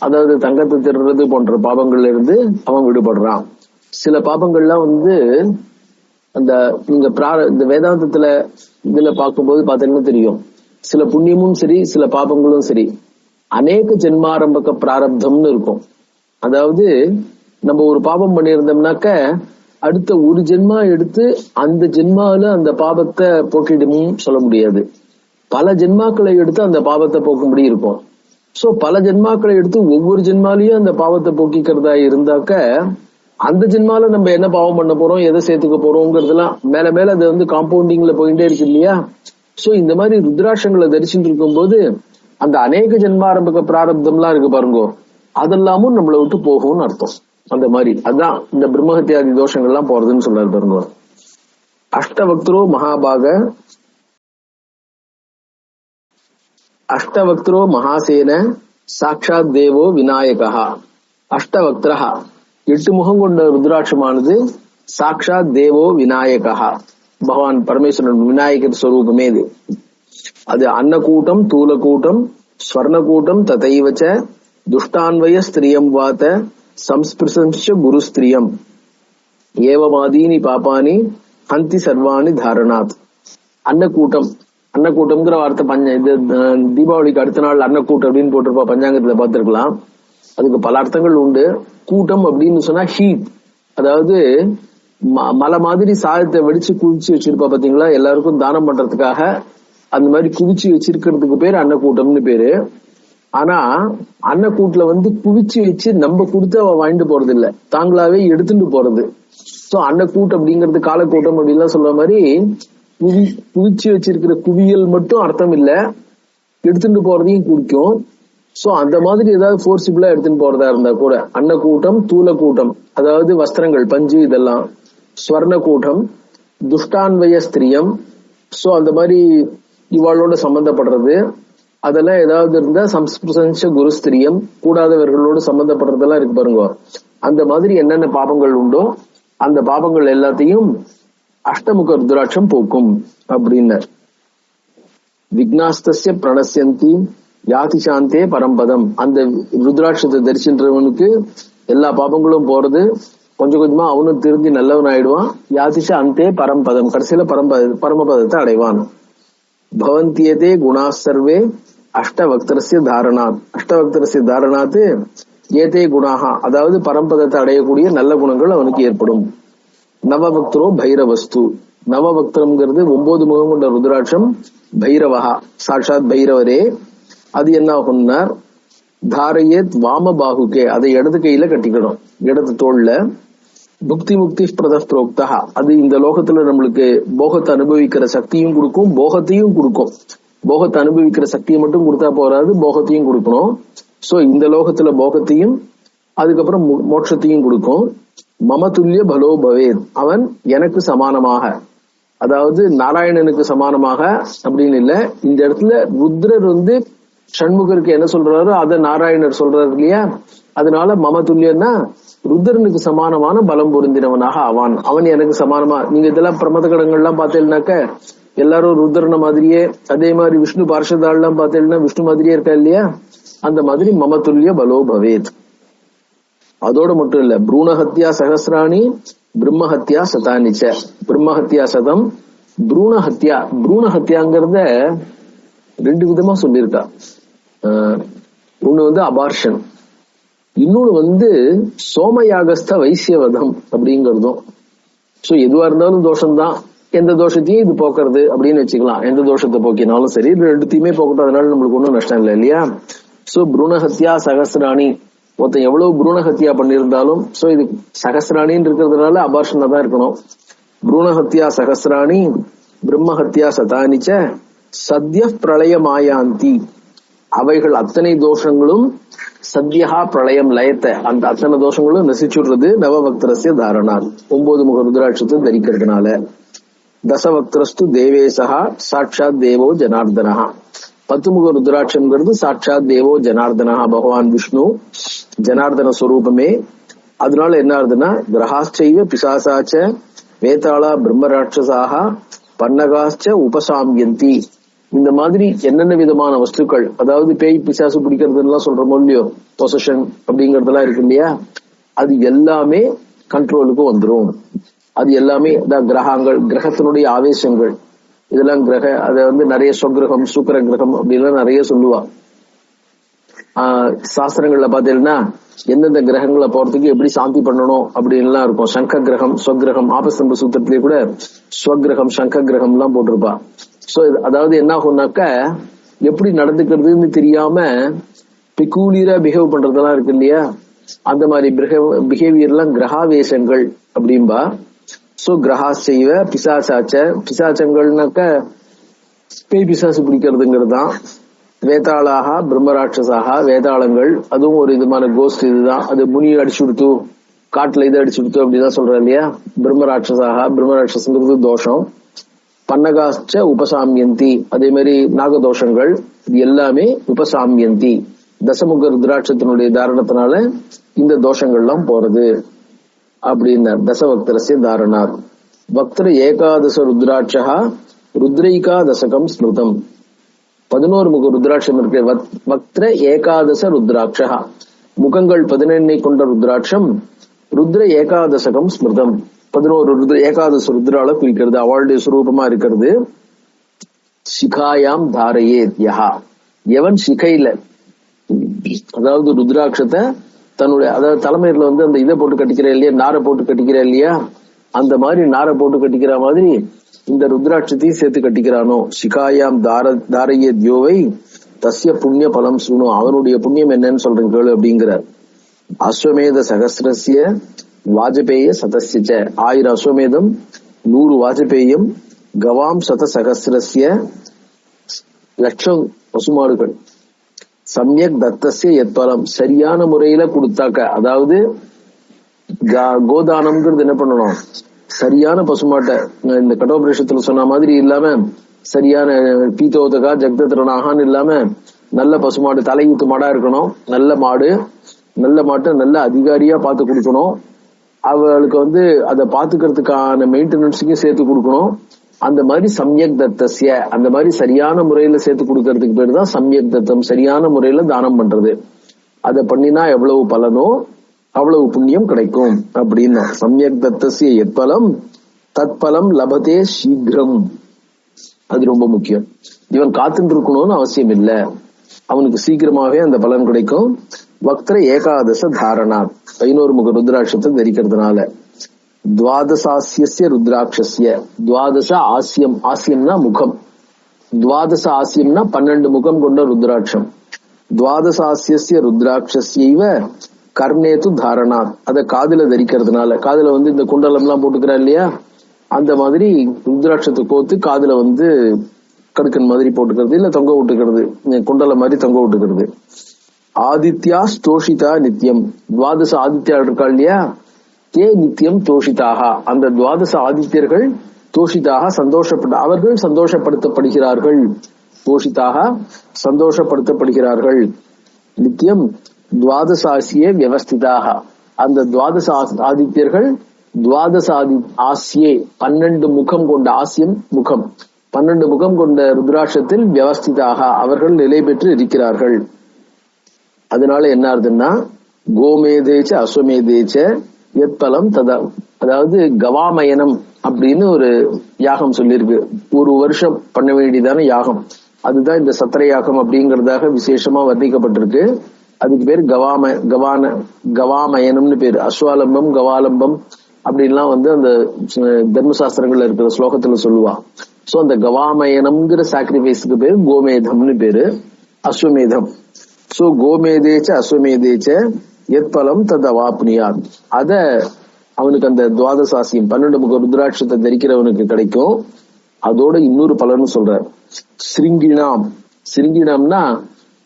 அதாவது தங்கத்தை திருடுறது போன்ற பாபங்கள்ல இருந்து அவன் விடுபடுறான். சில பாபங்கள்லாம் அந்த நீங்க இந்த வேதாந்தத்துல இதுல பார்க்கும்போது பாத்தீங்கன்னா தெரியும், சில புண்ணியமும் சரி சில பாபங்களும் சரி அநேக ஜென்மாரம்பக பிராரப்தம்னு இருக்கும். அதாவது நம்ம ஒரு பாபம் பண்ணியிருந்தோம்னாக்க அடுத்த ஒரு ஜென்மா எடுத்து அந்த ஜென்மாவில அந்த பாபத்தை போக்கிடுமும் சொல்ல முடியாது. பல ஜென்மாக்களை எடுத்து அந்த பாவத்தை போக்கும்படி இருக்கும். சோ பல ஜென்மாக்களை எடுத்து ஒவ்வொரு ஜென்மாலையும் அந்த பாவத்தை போக்கிக்கிறதா இருந்தாக்க அந்த ஜென்மால நம்ம என்ன பாவம் பண்ண போறோம், எதை சேர்த்துக்க போறோம்ங்கிறதுலாம் மேல மேல அது காம்பவுண்டிங்ல போயிட்டே இருக்கு இல்லையா. சோ இந்த மாதிரி ருத்ராட்சங்களை தரிச்சுட்டு இருக்கும் போது அந்த அநேக ஜென்மாரம்பக பிராரப்தம்லாம் இருக்கு பாருங்க, அதெல்லாமும் நம்மளை விட்டு போகும்னு அர்த்தம். அந்த மாதிரி அதான் இந்த பிரம்மஹத்யாதி தோஷங்கள்லாம் போறதுன்னு சொல்றாரு பாருங்க. அஷ்டவக்தரோ மகாபாக அஷ்டவக்தரோ மகாசேன சாட்சாத் தேவோ விநாயகா. அஷ்டவக்தரஹா 8 முகம் கொண்ட ருத்ராட்சமானது சாட்சாத் தேவோ விநாயகா, பகவான் பரமேஸ்வரன் விநாயகர் ஸ்வரூபமே இது. அது அன்னகூட்டம் தூலகூட்டம் ஸ்வர்ணகூட்டம் ததைவச்ச துஷ்டான்வய ஸ்திரியம் வாத சம்ஸ்பிருசம்ச குருஸ்திரியம் ஏவமாதீனி பாபானி ஹந்தி சர்வாணி தாரணாத். அன்னகூட்டம், அன்னக்கூட்டம்ங்கிற வார்த்தை இது தீபாவளிக்கு அடுத்த நாள் அன்னக்கூட்டம் அப்படின்னு போட்டிருப்பா, பஞ்சாங்கத்துல பார்த்திருக்கலாம். அதுக்கு பல அர்த்தங்கள் உண்டு. கூட்டம் அப்படின்னு சொன்னா ஹீட், அதாவது மலை மாதிரி சாதத்தை வெடிச்சு குவிச்சு வச்சிருப்பா பாத்தீங்களா, எல்லாருக்கும் தானம் பண்றதுக்காக அந்த மாதிரி குவிச்சு வச்சிருக்கிறதுக்கு பேரு அன்னக்கூட்டம்னு பேரு. ஆனா அன்னக்கூட்டுல குவிச்சு வச்சு நம்ம கொடுத்து அவ வாங்கிட்டு போறது இல்ல, தாங்களாவே எடுத்துட்டு போறது. சோ அன்னக்கூட்டு அப்படிங்கிறது காலக்கூட்டம் அப்படின்லாம் சொல்ற மாதிரி குவிச்சு வச்சிருக்கிற குவியல் மட்டும் அர்த்தம் இல்ல, எடுத்துட்டு போறதையும் குறிக்கும். சோ அந்த மாதிரி ஏதாவது போர்சிபிளா எடுத்துட்டு போறதா இருந்தா கூட அன்னக்கூட்டம் தூலக்கூட்டம், அதாவது வஸ்திரங்கள் பஞ்சு இதெல்லாம். ஸ்வர்ண கூட்டம் துஷ்டான்வய ஸ்திரியம், சோ அந்த மாதிரி இவாளோட சம்பந்தப்படுறது அதெல்லாம் ஏதாவது இருந்தா சம்ஸ்பிருசஞ்ச குருஸ்திரியம், கூடாதவர்களோடு சம்பந்தப்படுறதெல்லாம் இருக்கு பாருங்க. அந்த மாதிரி என்னென்ன பாபங்கள் உண்டோ அந்த பாபங்கள் எல்லாத்தையும் அஷ்டமுக ருத்ராட்சம் போக்கும் அப்படின்னர். விக்னாஸ்தஸ்ய பிரணஸ்யந்தி யாதி சாந்தே பரம்பதம். அந்த ருத்ராட்சத்தை தரிசின்றவனுக்கு எல்லா பாபங்களும் போறது, கொஞ்சம் கொஞ்சமா அவனும் திருந்தி நல்லவன் ஆயிடுவான். யாதிஷ அந்தே பரம்பதம், கடைசியில பரமபதத்தை அடைவான். பவந்தியதே குணா சர்வே அஷ்டவக்தரஸ்ய தாரணாத். அஷ்டவக்தரஸ்ய தாரணாத் ஏதே குணாகா, அதாவது பரம்பதத்தை அடையக்கூடிய நல்ல குணங்கள் அவனுக்கு ஏற்படும். நவபக்தரோ பைரவஸ்து, நவபக்தரம்ங்கிறது 9 முகம் கொண்ட ருத்ராட்சம். பைரவஹா, சாட்சாத் பைரவரே. அது என்ன ஆகும்னார், தாரையேத் வாம பாகுகே, அதை இடது கையில கட்டிக்கணும், இடது தோல்ல. புக்தி முக்தி பிரத புரோக்தா, அது இந்த லோகத்துல நம்மளுக்கு போகத்தை அனுபவிக்கிற சக்தியும் கொடுக்கும், போகத்தையும் கொடுக்கும். போகத்தை அனுபவிக்கிற சக்தியை மட்டும் கொடுத்தா போறாது, போகத்தையும் கொடுக்கணும். சோ இந்த லோகத்துல போகத்தையும் அதுக்கப்புறம் மோட்சத்தையும் கொடுக்கும். மமதுல்ய பலோ பவேத், அவன் எனக்கு சமானமாக, அதாவது நாராயணனுக்கு சமானமாக அப்படின்னு இல்ல. இந்த இடத்துல ருத்ரர் சண்முகருக்கு என்ன சொல்றாரோ அதை நாராயணர் சொல்றாரு இல்லையா. அதனால மமதுல்யன்னா ருத்ரனுக்கு சமானமான பலம் பொருந்தினவனாக ஆவான். அவன் எனக்கு சமானமா, நீங்க இதெல்லாம் பிரமத கடங்கள்லாம் பார்த்தேன்னாக்க எல்லாரும் ருத்ரன மாதிரியே, அதே மாதிரி விஷ்ணு பார்ஷதாள் எல்லாம் பார்த்தேன்னா விஷ்ணு மாதிரியே இருக்கா இல்லையா. அந்த மாதிரி மமதுல்ய பலோ பவேத். அதோட மட்டும் இல்ல, ப்ரூணஹத்யா சகசிராணி பிரம்மஹத்யா சதானிச்ச. பிரம்மஹத்யா சதம், ப்ரூணஹத்யா. ப்ரூணஹத்யாங்கிறத 2 விதமா சொல்லியிருக்கா. ஒண்ணு அபார்ஷன், இன்னொன்னு சோமயாகஸ்த வைசியவதம் அப்படிங்கறதும். சோ எதுவா இருந்தாலும் தோஷம்தான், எந்த தோஷத்தையும் இது போக்குறது அப்படின்னு வச்சுக்கலாம். எந்த தோஷத்தை போக்கினாலும் சரி, 2த்தையுமே போக்கட்டும், அதனால நம்மளுக்கு ஒன்றும் நஷ்டம் இல்லை இல்லையா. சோ ப்ரூணஹத்யா சகசிராணி, ஒருத்தன் எவ்வளவு ப்ரூணஹத்யா பண்ணியிருந்தாலும், சோ இது சகசிராணின்னு இருக்கிறதுனால அபார்ஷனா தான் இருக்கணும். ப்ரூணஹத்யா சகசிராணி பிரம்மஹத்யா சதானிச்ச சத்ய பிரளய மாயாந்தி, அவைகள் அத்தனை தோஷங்களும் சத்யா பிரளயம் லயத்தை, அந்த அத்தனை தோஷங்களும் நசிச்சுடுறது நவபக்தரஸ்ய தாரணால், 9 முக ருத்ராட்சத்தை தரிக்கிறதுனால. தசபக்தரஸ்து தேவேசா சாட்சாத் தேவோ ஜனார்தனா. 10 முக ருத்ராட்சம்ங்கிறது சாட்சாத் தேவோ ஜனார்தனா, பகவான் விஷ்ணு ஜனார்தன ஸ்வரூபமே. அதனால என்ன ஆகுதுன்னா, கிரகாச்சைவ பிசாசாச்ச வேதாளா பிரம்மராட்சசாக பன்னகாச்ச உபசாமியந்தி. இந்த மாதிரி என்னென்ன விதமான வஸ்துக்கள், அதாவது பேய் பிசாசு பிடிக்கிறதுலாம் சொல்றோமோ இல்லையோ, பொசஷன் அப்படிங்கறதெல்லாம் இருக்கு இல்லையா, அது எல்லாமே கண்ட்ரோலுக்கு வந்துரும். அது எல்லாமே கிரகங்கள், கிரகத்தினுடைய ஆவேசங்கள், இதெல்லாம் கிரக, அதை நிறைய சொக்கிரகம் சூக்கர கிரகம் அப்படின்லாம் நிறைய சொல்லுவா. சாஸ்திரங்கள்ல பாத்தீங்கன்னா எந்தெந்த கிரகங்களை போறதுக்கு எப்படி சாந்தி பண்ணணும் அப்படின்லாம் இருக்கும். சங்க கிரகம், ஸ்வகிரகம், ஆபஸ்தம்ப சூத்திரத்திலேயே கூட ஸ்வகிரகம் சங்க கிரகம் எல்லாம் போட்டிருப்பா. சோ அதாவது என்ன ஆகும்னாக்க, எப்படி நடந்துக்கிறதுன்னு தெரியாம பெக்கூலியரா பிஹேவ் பண்றதெல்லாம் இருக்கு இல்லையா, அந்த மாதிரி பிஹேவியர் எல்லாம் கிரகாவேசங்கள் அப்படின்பா. சோ கிரகாச்சைவ பிசாசாச்ச, பிசாச்சங்கள்னாக்க பேய் பிசாசு பிடிக்கிறதுங்கிறது தான். வேதாளாக பிரம்மராட்சசாக, வேதாளங்கள் அதுவும் ஒரு விதமான கோஸ்ட், இதுதான். அது முனி அடிச்சு கொடுத்து காட்டுல இது அடிச்சு கொடுத்து அப்படிதான் சொல்ற இல்லையா. பிரம்மராட்சசாக, பிரம்மராட்சசங்கிறது தோஷம். பன்னகாச்ச உபசாமியந்தி, அதே மாதிரி நாகதோஷங்கள், இது எல்லாமே உபசாமியந்தி. தசமுக ருத்ராட்சத்தினுடைய தாரணத்தினால இந்த தோஷங்கள்லாம் போறது அப்படின்னார். தசபக்தரஸ்ய தாரணார். பக்தர் ஏகாதச ருத்ராட்சா ருத்ரைகா தசகம் ஸ்மிருதம். 11 முக ருத்ராட்சம் இருக்கு. வக்திர ஏகாதச ருத்ராட்சா, முகங்கள் 14 கொண்ட ருத்ராட்சம். ருத்ர ஏகாதசகம் ஸ்மிருதம், 11 ஏகாதச ருத்ரால குறிக்கிறது, அவளுடைய சுரூபமா இருக்கிறது. சிகாயாம் தாரையே யஹா, எவன் சிகையில, அதாவது ருத்ராட்சத்தை தன்னுடைய, அதாவது தலைமையில அந்த இதை போட்டு கட்டிக்கிற இல்லையா, நாரை போட்டு கட்டிக்கிற இல்லையா, அந்த மாதிரி நாரை போட்டு கட்டிக்கிற மாதிரி இந்த ருத்ராட்சத்தையும் சேர்த்து கட்டிக்கிறானோ. சிகாயாம் தாரையே தியோவை தஸ்ய புண்ணிய பலம் சுணு, அவனுடைய புண்ணியம் என்னன்னு சொல்றேன் கேளு அப்படிங்கிறார். அஸ்வமேத சகசிரஸ்ய வாஜபேய சதஸ்ய, 1000 அஸ்வமேதம், 100 வாஜபேயம், கவாம் சத சகசிரஸ்ய, 1,00,000 பசுமாடுகள், சமயக் தத்தஸ்ய எத்பலம், சரியான முறையில கொடுத்தாக்க, அதாவது கோதானம்ங்கிறது என்ன பண்ணணும், சரியான பசுமாட்டை, இந்த கடோபரேஷத்துல சொன்ன மாதிரி இல்லாம சரியான பீத்தோதகா ஜக்தத்ரணாகான்னு இல்லாம நல்ல பசுமாடு, தலையூத்து மாடா இருக்கணும். நல்ல மாடு, நல்ல மாட்டை நல்ல அதிகாரியா பார்த்து கொடுக்கணும். அவளுக்கு அதை பாத்துக்கிறதுக்கான மெயின்டெனன்ஸுக்கும் சேர்த்து கொடுக்கணும். அந்த மாதிரி சமயக் தத்தஸ்ய, அந்த மாதிரி சரியான முறையில சேர்த்து கொடுக்கறதுக்கு பேரு தான் சமயக் தத்தம், சரியான முறையில தானம் பண்றது. அதை பண்ணினா எவ்வளவு பலனோ அவ்வளவு புண்ணியம் கிடைக்கும் அப்படின்னா. சமயக் தத்தஸ்ய எத்பலம் தத்பலம் லபதே சீக்கிரம், அது ரொம்ப முக்கியம். இவன் காத்துட்டு இருக்கணும்னு அவசியம் இல்லை, அவனுக்கு சீக்கிரமாவே அந்த பலன் கிடைக்கும். வக்திர ஏகாதச தாரணாத் 11 முக ருத்ராட்சத்தை தரிக்கிறதுனால. துவாதசாஸ்ய ருத்ராட்சஸ்ய, துவாதச ஆசியம், ஆசியம்னா முகம், துவாதச ஆசியம்னா 12 முகம் கொண்ட ருத்ராட்சம். துவாதசாஸ்ய ருத்ராட்சஸ்யைவ கர்ணேது தாரணாத், அத காதுல தரிக்கிறதுனால. காதுல இந்த குண்டலம் எல்லாம் போட்டுக்கிறா இல்லையா, அந்த மாதிரி ருத்ராட்சத்தை கோத்து காதுல கடுக்கன் மாதிரி போட்டுக்கிறது, இல்ல தொங்க விட்டுக்கிறது, குண்டலம் மாதிரி தொங்க விட்டுக்கிறது. ஆதித்யா தோஷிதா நித்தியம், துவாதச ஆதித்யா இருக்கா இல்லையா, தே நித்தியம் தோஷிதாக, அந்த துவாதச ஆதித்யர்கள் தோஷிதாக அவர்கள் சந்தோஷப்படுத்தப்படுகிறார்கள். தோஷிதாக சந்தோஷப்படுத்தப்படுகிறார்கள். நித்தியம் துவாதசாசியே வியவஸ்திதாக, அந்த துவாதச ஆதித்யர்கள் துவாதச ஆசியே 12 முகம் கொண்ட, ஆசியம் முகம், 12 முகம் கொண்ட ருத்ராட்சத்தில் வியவஸ்திதாக அவர்கள் நிலை பெற்று இருக்கிறார்கள். அதனால என்ன ஆகுதுன்னா, கோமேதேச்ச அஸ்வமேதேச்ச எத்பலம் ததா, அதாவது கவாமயனம் அப்படின்னு ஒரு யாகம் சொல்லியிருக்கு. ஒரு வருஷம் பண்ண வேண்டியதான யாகம், அதுதான் இந்த சத்திர யாகம் அப்படிங்கறதாக விசேஷமா வர்ணிக்கப்பட்டிருக்கு. அதுக்கு பேர் கவாமயனம்னு பேரு. அஸ்வாலம்பம் கவாலம்பம் அப்படின்லாம் அந்த தர்மசாஸ்திரங்கள்ல இருக்கிற ஸ்லோகத்துல சொல்லுவா. சோ அந்த கவாமயனம்ங்கிற சாக்ரிஃபைஸுக்கு பேரு கோமேதம்னு பேரு, அஸ்வமேதம். சோ கோமேதேச்ச அஸ்வமேதேச்ச எத்பலம் ததவாப்னியாத், அத அவனுக்கு அந்த துவாதசாசியம் 12 முக ருத்ராட்சத்தை தரிக்கிறவனுக்கு கிடைக்கும். அதோட இன்னொரு பலன்னு சொல்றார், சிருங்கிணாம். சிருங்கிணம்னா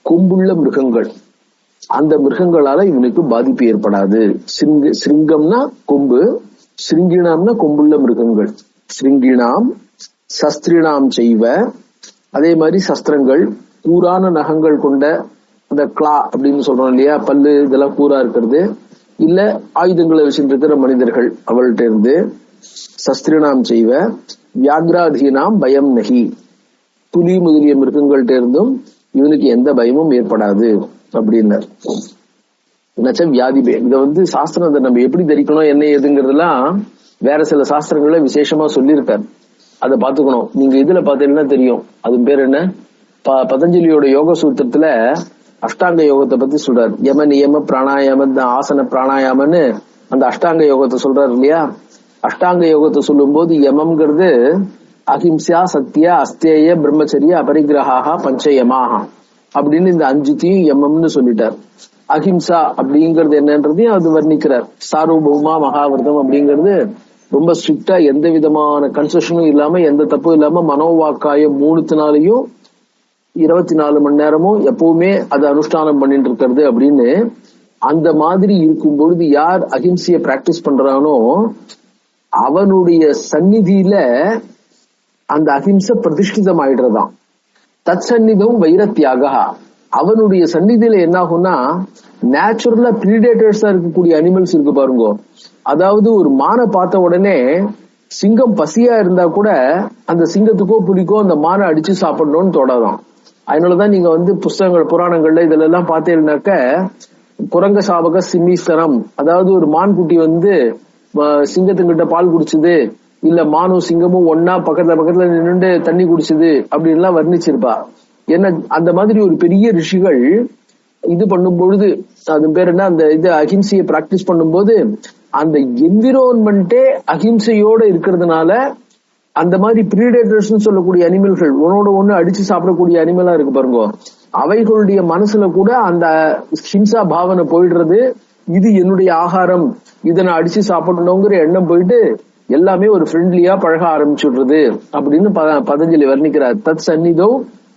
கொம்புள்ள மிருகங்கள், அந்த மிருகங்களால இவனுக்கு பாதிப்பு ஏற்படாது. சிருங்கம்னா கொம்பு, சிருங்கிணாம்னா கொம்புள்ள மிருகங்கள். சிருங்கிணாம் சஸ்திரிணாம் செய்வ, அதே மாதிரி சஸ்திரங்கள், கூரான நகங்கள் கொண்ட அந்த கிளா அப்படின்னு சொல்றோம் இல்லையா, பல்லு இதெல்லாம் கூரா இருக்கிறது, இல்ல ஆயுதங்களை வச்சுட்டு இருக்கிற மனிதர்கள் அவள்கிட்ட இருந்து. சஸ்திரிணாம் செய்வ வியாக்ராதீனாம் பயம் நகி, புலி முதலிய மிருகங்கள்ட்ட இருந்தும் இவனுக்கு எந்த பயமும் ஏற்படாது அப்படின்னார். வியாதி பயம், இத சாஸ்திரம் நம்ம எப்படி தரிக்கணும் என்ன ஏதுங்கிறதுலாம் வேற சில சாஸ்திரங்கள்ல விசேஷமா சொல்லியிருக்காரு. அதை பாத்துக்கணும். நீங்க இதுல பாத்தீங்கன்னா தெரியும். அது பேர் என்ன, பதஞ்சலியோட யோக சூத்திரத்துல அஷ்டாங்க யோகத்தை பத்தி சொல்றாரு. யம நியம பிராணாயாம ஆசன பிராணாயாமன்னு அந்த அஷ்டாங்க யோகத்தை சொல்றாரு இல்லையா. அஷ்டாங்க யோகத்தை சொல்லும் போது யமம்ங்கிறது அஹிம்சா சத்திய அஸ்தேய பிரம்மச்சரிய அபரிகிரஹா பஞ்சயமாக அப்படின்னு இந்த 5த்தையும் யமம்னு சொல்லிட்டார். அஹிம்சா அப்படிங்கிறது என்னன்றதையும் அது வர்ணிக்கிறார். சார்வபௌமா மகாவிரதம் அப்படிங்கிறது ரொம்ப ஸ்ட்ரிக்டா எந்த விதமான கன்செஷனும் இல்லாம, எந்த தப்பும் இல்லாம, மனோவாக்காயம் 3 24 மணி நேரமும் எப்பவுமே அதை அனுஷ்டானம் பண்ணிட்டு இருக்கிறது அப்படின்னு. அந்த மாதிரி இருக்கும் பொழுது யார் அஹிம்சைய பிராக்டிஸ் பண்றானோ அவனுடைய சந்நிதியில அந்த அஹிம்சை பிரதிஷ்டிதம் ஆயிடுறதாம். தத் சந்நிதம் வைரத்தியாக, அவனுடைய சந்நிதியில என்ன ஆகும்னா, நேச்சுரலா ப்ரீடேட்டர்ஸா இருக்கக்கூடிய அனிமல்ஸ் இருக்கு பாருங்க. அதாவது ஒரு மானை பார்த்த உடனே சிங்கம் பசியா இருந்தா கூட அந்த சிங்கத்துக்கோ புலிக்கோ அந்த மானை அடிச்சு சாப்பிடணும்னு தோடாதான். அதனாலதான் நீங்க புஸ்தகங்கள் புராணங்கள்ல இதுல எல்லாம் பார்த்தீங்கன்னாக்க குரங்க சாபக சிம்மிஸ்தரம், அதாவது ஒரு மான் குட்டி சிங்கத்துக்கிட்ட பால் குடிச்சுது, இல்ல மானும் சிங்கமும் ஒன்னா பக்கத்துல நின்று தண்ணி குடிச்சுது அப்படின்லாம் வர்ணிச்சிருப்பா. என்ன அந்த மாதிரி ஒரு பெரிய ரிஷிகள் இது பண்ணும் பொழுது, அது பேர் என்ன, அந்த இது அஹிம்சையை பிராக்டிஸ் பண்ணும்போது அந்த என்விரான்மெண்டே அஹிம்சையோட இருக்கிறதுனால அந்த மாதிரி ப்ரீடேட்டர்ஸ் சொல்லக்கூடிய அனிமல்கள், ஒன்னோட ஒண்ணு அடிச்சு சாப்பிடக்கூடிய அனிமலா இருக்கு பாருங்க, அவைகளுடைய மனசுல கூட அந்த ஹிம்சா பாவனை போயிடுறது. இது என்னுடைய ஆகாரம், இதை நான் அடிச்சு சாப்பிடணுங்கிற எண்ணம் போயிட்டு எல்லாமே ஒரு ஃப்ரெண்ட்லியா பழக ஆரம்பிச்சுடுறது அப்படின்னு பதஞ்சலி வர்ணிக்கிறார். தத் சந்நிதோ,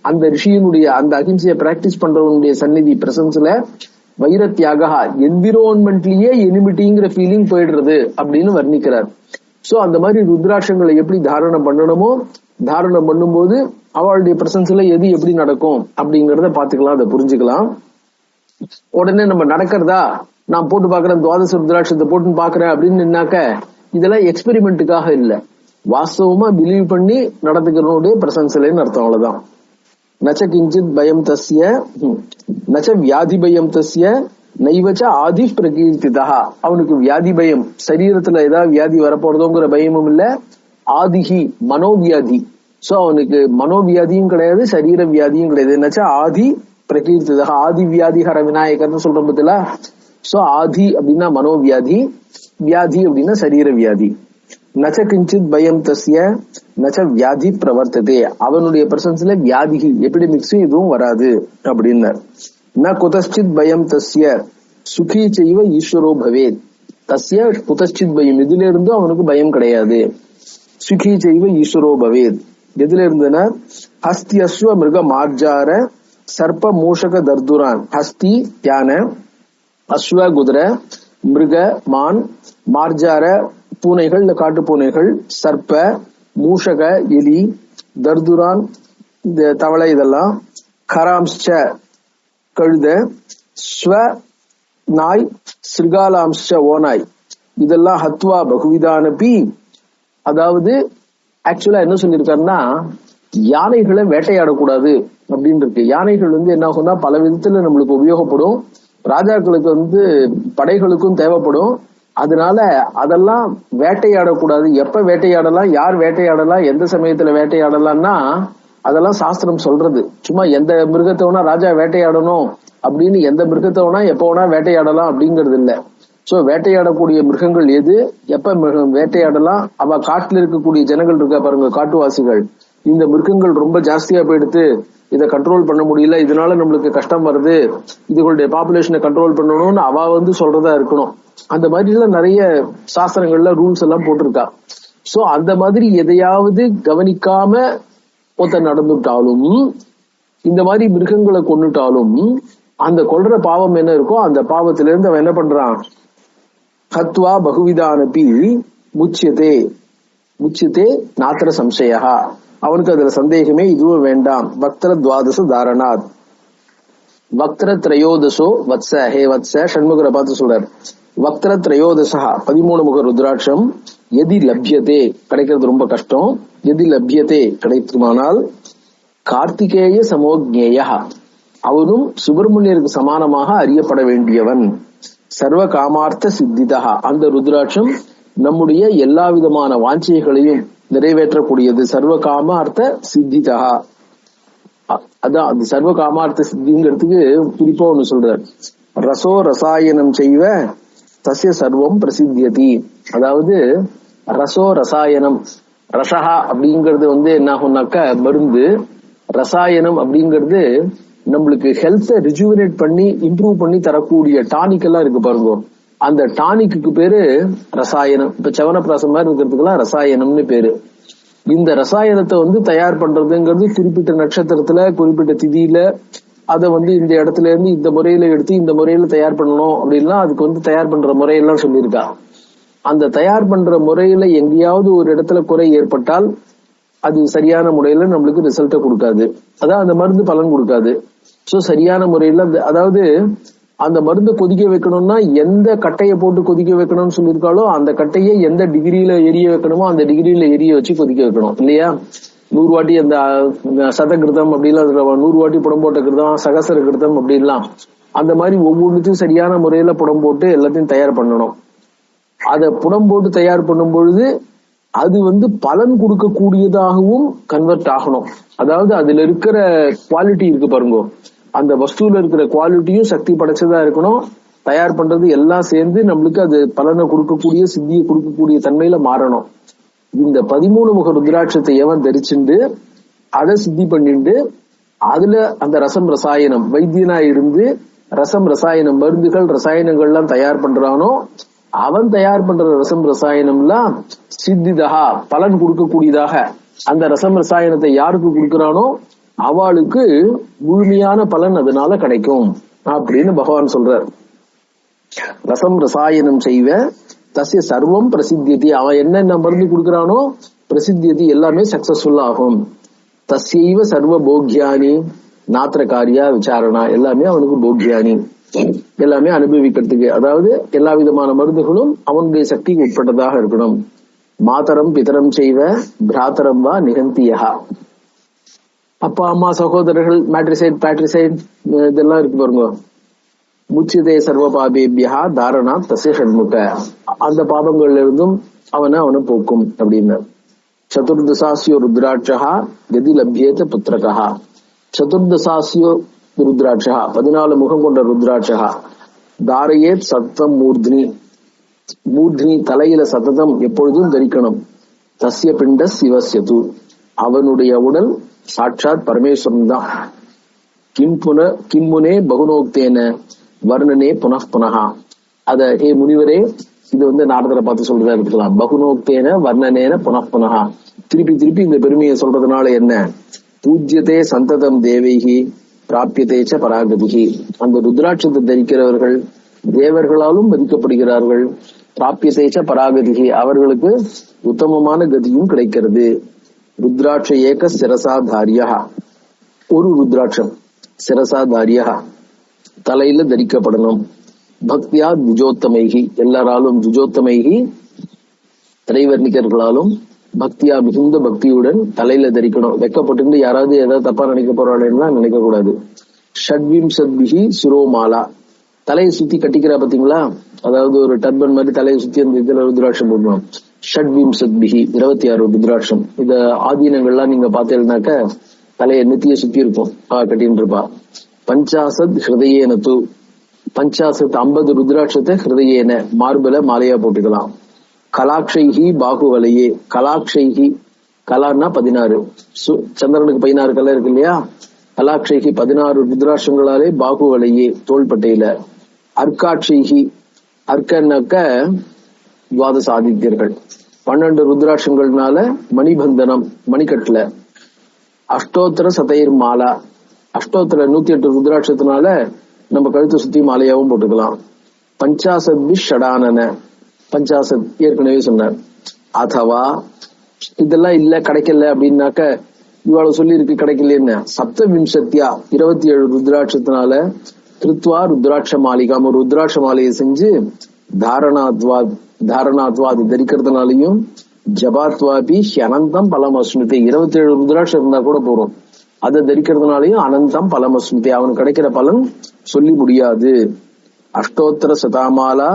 அந்த ரிஷியினுடைய அந்த அஹிம்சையை பிராக்டிஸ் பண்றவனுடைய சந்நிதி பிரசன்ஸ்ல வைரத்தியாக என்விரான்மெண்ட்லயே எனிமிட்டிங்கிற ஃபீலிங் போயிடுறது அப்படின்னு வர்ணிக்கிறார். சோ அந்த மாதிரி ருத்ராட்சங்களை எப்படி தாரணம் பண்ணணுமோ, தாரணம் பண்ணும்போது அவளுடைய பிரசன்ஸ்ல எது எப்படி நடக்கும் அப்படிங்கறத பாத்துக்கலாம், அதை புரிஞ்சுக்கலாம். உடனே நம்ம நடக்கிறதா, நான் போட்டு பாக்குறேன், துவாதச ருத்ராட்சத்தை போட்டு பாக்குறேன் அப்படின்னாக்க இதெல்லாம் எக்ஸ்பெரிமெண்ட்டுக்காக இல்ல, வாஸ்தவமா பிலீவ் பண்ணி நடந்துக்கிறனுடைய பிரசன்ஸ்லன்னு அர்த்தம். அவ்வளவுதான். நச்ச கிஞ்சித் பயம் தஸ்ய நச்ச வியாதி பயம் தஸ்ய நைவச்ச ஆதி பிரகீர்த்திதா, அவனுக்கு வியாதி பயம், சரீரத்துல ஏதாவது வியாதி வரப்போறதோங்கிற பயமும் இல்ல. ஆதிஹி மனோவியாதி, சோ அவனுக்கு மனோவியாதியும் கிடையாது, சரீர வியாதியும் கிடையாது. என்னச்சா ஆதி பிரகீர்த்திதா ஆதி வியாதிஹர விநாயகர்னு சொல்றோம் பத்தில. சோ ஆதி அப்படின்னா மனோவியாதி, வியாதி அப்படின்னா சரீர வியாதி. நச்ச கிஞ்சித் பயம் தஸ்ய நச்ச வியாதி பிரவர்த்ததே, அவனுடைய பிரசன்ஸ்ல வியாதி எபிடமிக்ஸ் இதுவும் வராது அப்படின்னார். ந குதஸ்சித் பயம் தஸ்ய சுகி செய்வ ஈஸ்வரோ பவேத், தஸ்ய குதஸ்சித் பயம், இதுல இருந்தும் அவனுக்கு பயம் கிடையாது. சுகி செய்வ ஈஸ்வரோ பவேத் எதுல இருந்துன்னா ஹஸ்தி அஸ்வ மிருக மார்ஜார சர்ப்ப மூஷக தர்துரான். ஹஸ்தி யானை, அஸ்வ குதிரை, மிருக மான், மார்ஜார பூனைகள் இந்த காட்டு பூனைகள், சர்ப்ப மூஷக எலி, தர்துரான் இந்த தவளை இதெல்லாம், கராம்ச கழுத, ஸ்வ நாய், ஸ்ரிகாலாம்ச ஓநாய் இதெல்லாம் ஹத்வா பகுவிதானபி. அதாவது ஆக்சுவலா என்ன சொல்லியிருக்காருன்னா யானைகளை வேட்டையாடக்கூடாது அப்படின்னு இருக்கு. யானைகள் என்ன ஆகும்னா பல விதத்துல நம்மளுக்கு உபயோகப்படும், ராஜாக்களுக்கு படைகளுக்கும் தேவைப்படும். அதனால அதெல்லாம் வேட்டையாடக்கூடாது. எப்ப வேட்டையாடலாம், யார் வேட்டையாடலாம், எந்த சமயத்துல வேட்டையாடலாம்னா அதெல்லாம் சாஸ்திரம் சொல்றது. சும்மா எந்த மிருகத்தை வேணா ராஜா வேட்டையாடணும் அப்படின்னு எந்த மிருகத்தை வேணா எப்ப வேணா வேட்டையாடலாம் அப்படிங்கிறது இல்ல. சோ வேட்டையாடக்கூடிய மிருகங்கள் எது, எப்ப வேட்டையாடலாம், அவ காட்டுல இருக்கக்கூடிய ஜனங்கள் இருக்கா பாருங்க, காட்டுவாசிகள், இந்த மிருகங்கள் ரொம்ப ஜாஸ்தியா போயிடுத்து, இதை கண்ட்ரோல் பண்ண முடியல, இதனால நம்மளுக்கு கஷ்டம் வருது, இதுகளுடைய பாப்புலேஷனை கண்ட்ரோல் பண்ணணும்னு அவ சொல்றதா இருக்கணும். அந்த மாதிரி எல்லாம் நிறைய சாஸ்திரங்கள்ல ரூல்ஸ் எல்லாம் போட்டிருக்கா. சோ அந்த மாதிரி எதையாவது கவனிக்காம ஒருத்தன் நடந்துட்டாலும், இந்த மாதிரி மிருகங்களை கொண்டுட்டாலும் அந்த கொல்ற பாவம் என்ன இருக்கோ அந்த பாவத்திலிருந்து அவன் என்ன பண்றான், ஹத்வா பகுவிதானபி முச்சியதே முச்சியதே நாத்திர சம்சயா, அவனுக்கு அதுல சந்தேகமே இதுவும் வேண்டாம். வக்திர துவாதச தாரணாத், வக்திர திரையோதசோ வத்ச, ஹே வத்ச ஷண்முகரை பார்த்து சொல்றார். வக்திர திரையோதசா 13 முக ருத்ராட்சம், எதி லப்யதே கிடைக்கிறது ரொம்ப கஷ்டம், எதி லப்யதே கிடைக்குமானால் கார்த்திகேய சமோஜ்ஞேய, அவனும் சுப்பிரமணியருக்கு சமானமாக அறியப்பட வேண்டியவன். சர்வ காமார்த்த சித்திதா, அந்த ருத்ராட்சம் நம்முடைய எல்லா விதமான வாஞ்சைகளையும் நிறைவேற்றக்கூடியது. சர்வ காமார்த்த சித்திதா, அதான் அந்த சர்வ காமார்த்த சித்திங்கிறதுக்கு குறிப்பா ஒண்ணு சொல்றார். ரசோ ரசாயனம் செய்வ தஸ்ய சர்வம் பிரசித்தியதி, அதாவது ரசோ ரசாயனம், ரசஹா அப்படிங்கிறது என்ன ஆகும்னாக்க மருந்து, ரசாயனம் அப்படிங்கிறது நம்மளுக்கு ஹெல்த்தை ரிஜுவினேட் பண்ணி இம்ப்ரூவ் பண்ணி தரக்கூடிய டானிக் எல்லாம் இருக்கு பாருங்க, அந்த டானிக்கு பேரு ரசாயனம். இப்ப சவனப்பிராசம் மாதிரி இருக்கிறதுக்கெல்லாம் ரசாயனம்னு பேரு. இந்த ரசாயனத்தை தயார் பண்றதுங்கிறது குறிப்பிட்ட நட்சத்திரத்துல குறிப்பிட்ட திதியில அதை இந்த இடத்துல இருந்து இந்த முறையில எடுத்து இந்த முறையில தயார் பண்ணணும் அப்படின்னா அதுக்கு தயார் பண்ற முறையெல்லாம் சொல்லியிருக்கா. அந்த தயார் பண்ற முறையில எங்கேயாவது ஒரு இடத்துல குறை ஏற்பட்டால் அது சரியான முறையில நம்மளுக்கு ரிசல்ட்டை கொடுக்காது, அதான் அந்த மருந்து பலன் கொடுக்காது. சோ சரியான முறையில அதாவது அந்த மருந்தை கொதிக்க வைக்கணும்னா எந்த கட்டையை போட்டு கொதிக்க வைக்கணும்னு சொல்லியிருக்காளோ அந்த கட்டையை எந்த டிகிரியில எரிய வைக்கணுமோ அந்த டிகிரியில எரிய வச்சு கொதிக்க வைக்கணும் இல்லையா. 100 வாட்டி அந்த சதகிருதம் அப்படிலாம் 100 வாட்டி புடம் போட்ட கிருதம், சகசர கிருதம் அப்படின்லாம் அந்த மாதிரி ஒவ்வொன்றுத்தையும் சரியான முறையில புடம் போட்டு எல்லாத்தையும் தயார் பண்ணணும். அதை புடம் போட்டு தயார் பண்ணும் பொழுது அது பலன் கொடுக்கக்கூடியதாகவும் கன்வெர்ட் ஆகணும். அதாவது அதுல இருக்கிற குவாலிட்டி இருக்கு பாருங்க, அந்த வஸ்துல இருக்கிற குவாலிட்டியும் சக்தி படைச்சதா இருக்கணும். தயார் பண்றது எல்லாம் சேர்ந்து நம்மளுக்கு அது பலனை கொடுக்கக்கூடிய சித்தியை கொடுக்கக்கூடிய தன்மையில மாறணும். இந்த 13 முக ருத்ராட்சத்தை எவன் தரிச்சுண்டு அதை சித்தி பண்ணிண்டு அதுல அந்த ரசம் ரசாயனம் வைத்தியனா இருந்து ரசம் ரசாயனம் மருந்துகள் ரசாயனங்கள் எல்லாம் தயார் பண்றானோ அவன் தயார் பண்ற ரசம் ரசாயனம்லாம் சித்திதா பலன் கொடுக்கக்கூடியதாக, அந்த ரசம் ரசாயனத்தை யாருக்கு கொடுக்கிறானோ அவளுக்கு முழுமையான பலன் அதனால கிடைக்கும் அப்படின்னு பகவான் சொல்றார். ரசம் ரசாயனம் செய்வ தஸ்ய சர்வம் பிரசித்தியதி, அவன் என்னென்ன மருந்து கொடுக்கிறானோ பிரசித்தியதி எல்லாமே சக்சஸ்ஃபுல் ஆகும். தஸ்யைவ சர்வ போக்யானி நாத்திர காரியா விசாரணா, எல்லாமே அவனுக்கு போக்யானி, எல்லாமே அனுபவிக்கிறதுக்கு, அதாவது எல்லா விதமான மருந்துகளும் அவனுடைய சக்திக்கு உட்பட்டதாக இருக்கணும். மாதரம் பிதரம் செய்வ பிராத்தரம் வா நிகந்தியா, அப்பா அம்மா சகோதரர்கள் மேட்ரிசைட் பேட்ரிசைட் இதெல்லாம் இருக்கு பாருங்க. முச்சிதே சர்வ பாபேபியா தாரணா தஸ்ய ஷண்முக, அந்த பாபங்கள்ல இருந்தும் அவனை போக்கும் அப்படின்னு. சதுர்தசாசியோ ருத்ராட்சா கதி லப்யேத புத்திரகா, சதுர்தசாசியோ ருத்ராட்சா 14 முகம் கொண்ட ருத்ராட்சா தாரையே சத்தம் மூர்த்தினி தலையில சத்தம் எப்பொழுதும் தரிக்கணும். தஸ்ய பிண்ட சிவஸ்யது அவனுடைய உடல் சாட்சாத் பரமேஸ்வரன் தான். கிம்முனே பகுனோக்தேன வர்ணனே புனః அத ஹே முனிவரே, இது நாரதரை பார்த்து சொல்றதா இருக்கலாம். பகுனோக்தேன வர்ணனேன புனః திருப்பி இந்த பெருமையை சொல்றதுனால என்ன? பூஜ்யதே சந்ததம் தேவைகி பிராபியதேச்ச பராகதிகி. அந்த ருத்ராட்சத்தை தரிக்கிறவர்கள் தேவர்களாலும் மதிக்கப்படுகிறார்கள். பிராபியதேச்ச பராகதிகி அவர்களுக்கு உத்தமமான கதியும் கிடைக்கிறது. ருத்ராட்ச ஏக சிரசாதாரியா ஒரு ருத்ராட்சம் சிரசாதாரியா தலையில தரிக்கப்படணும். பக்தியா துஜோத்தமைகி எல்லாராலும் துஜோத்தமைகி திரைவர்ணிகர்களாலும் பக்தியா மிகுந்த பக்தியுடன் தலையில தரிக்கணும். வெக்கப்பட்டு யாராவது ஏதாவது தப்பா நினைக்க போறாளேன்னா நினைக்க கூடாது. ஷட்விம்சத்பிஹி சிரோமாலா தலையை சுத்தி கட்டிக்கிறா பாத்தீங்களா, அதாவது ஒரு டர்பன் மாதிரி தலையை சுத்தி அந்த இதுல ருத்ராட்சம் போடணும். ஷட்விம்சத்பிஹி 26 ருத்ராட்சம். இத ஆதீனங்கள்லாம் நீங்க பாத்தீங்கன்னாக்க தலையை நெத்திய சுத்தி இருக்கும் கட்டின்னு இருப்பா. பஞ்சாசத் ஹிருதயேன தூ 50 ருத்ராட்சத்தை ஹிருதயேன மார்பல மாலையா போட்டுக்கலாம். கலாக்ஷைஹி பாகுவலையே கலாக்ஷைஹி கலான்னா 16 சந்திரனுக்கு 16 கலர் இருக்கு இல்லையா. கலாக்ஷைஹி 16 ருத்ராட்சங்களாலே பாகுவலையே தோள்பட்டையில. அர்க்காட்சைஹி அர்க்கன்னாக்க துவாதச ஆதித்யர்கள் 12 ருத்ராட்சங்கள்னால மணிபந்தனம் மணிக்கட்டுல. அஷ்டோத்திர சதைர் மாலா அஷ்டோத்திர 108 ருத்ராட்சத்தினால நம்ம கழுத்தை சுத்தி மாலையாவும் போட்டுக்கலாம். பஞ்சாசத் ஷடானன பஞ்சாசத் ஏற்கனவே சொன்னார். அதவா இதெல்லாம் இல்ல கிடைக்கல அப்படின்னாக்க இவ்வளவு சொல்லி இருக்கு கிடைக்கலன்னு சப்தவிம்சத்தியா 27 ருத்ராட்சத்தினால கிருத்வா ருத்ராட்ச மாளிகாம் ஒரு ருத்ராட்ச மாலையை செஞ்சு தாரணாத்வா அது தரிக்கிறதுனாலையும் ஜபாத்வாபி அனந்தம் பலம் அஸ்மிதே 27 ருத்ராட்சம் இருந்தா கூட போறோம். அதை தரிக்கிறதுனாலையும் அனந்தம் பலம் அஸ்மிதே அவனுக்கு கிடைக்கிற பலன் சொல்லி முடியாது. அஷ்டோத்தர சதாமாலா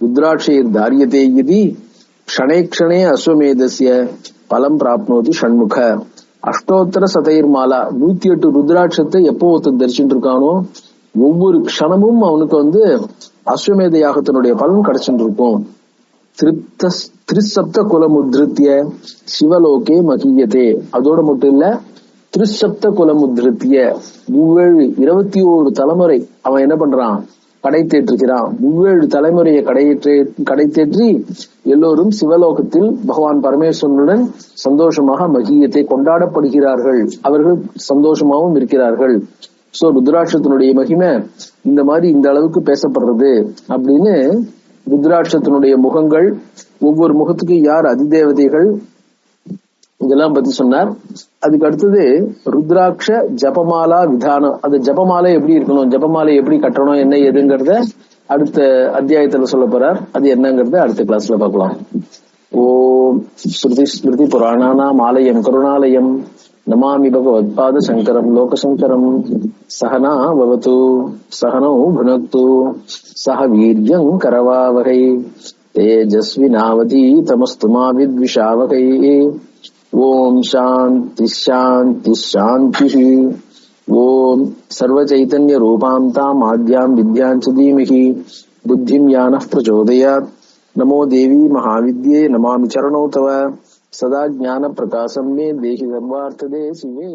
ருத்ராட்சைர் தாரியதே யதி க்ஷணே அஸ்வமேதஸ்ய பலம் பிராப்னோதி ஷண்முக. அஷ்டோத்தர சதைர் மாலா 108 ருத்ராட்சத்தை எப்போ ஒருத்தன் தரிச்சுட்டு இருக்கானோ ஒவ்வொரு க்ஷணமும் அவனுக்கு அஸ்வமேத யாகத்தினுடைய பலன் கிடைச்சுட்டு இருக்கும். திரிசப்த குலமுத்ருத்திய சிவலோகே மகியதே அதோட மட்டும் இல்ல, திரிசப்த குலமுத்ருத்திய 21 தலைமுறை அவன் என்ன பண்றான் கடை தேற்றுகிறான். 7 தலைமுறையை கடை தேற்றி எல்லோரும் சிவலோகத்தில் பகவான் பரமேஸ்வரனுடன் சந்தோஷமாக மகியத்தை கொண்டாடப்படுகிறார்கள். அவர்கள் சந்தோஷமாகவும் இருக்கிறார்கள். சோ ருத்ராட்சத்தினுடைய மகிமை இந்த மாதிரி இந்த அளவுக்கு பேசப்படுறது அப்படின்னு ருத்ராட்சத்தினுடைய முகங்கள், ஒவ்வொரு முகத்துக்கு யார் அதிதேவதைகள் இதெல்லாம் பத்தி சொன்னார். அதுக்கு அடுத்தது ருத்ராட்ச ஜபமாலா விதானம். அந்த ஜபமாலை எப்படி இருக்கணும், ஜபமாலை எப்படி கட்டணும், என்ன ஏதுங்கிறத அடுத்த அத்தியாயத்துல சொல்ல போறார். அது என்னங்கறத அடுத்த கிளாஸ்ல பார்க்கலாம். ஓம் ஸ்ருதி ஸ்மிருதி புராணானாம் ஆலயம் கருணாலயம் நமாமி பகவத்பாத சங்கரம் லோகசங்கரம். சகனா பவது சகனோ புனக்து சக வீர்யம் கரவாவகை தேஜஸ்வினாவதி தமஸ்து மா வித்விஷாவகை. ஓம் சாந்தி சாந்தி சாந்தி. ஓம் சர்வ சைதன்ய ரூபாம் தாம் ஆத்யாம் வித்யாம் ச தீமஹி புத்திம் யானः பிரச்சோதயாத். நமோ தேவி மகாவித்யே நமாமி சரணோ தவ சதா ஞான பிரகாசம் மே தேஹி சர்வார்த்ததே சிவே.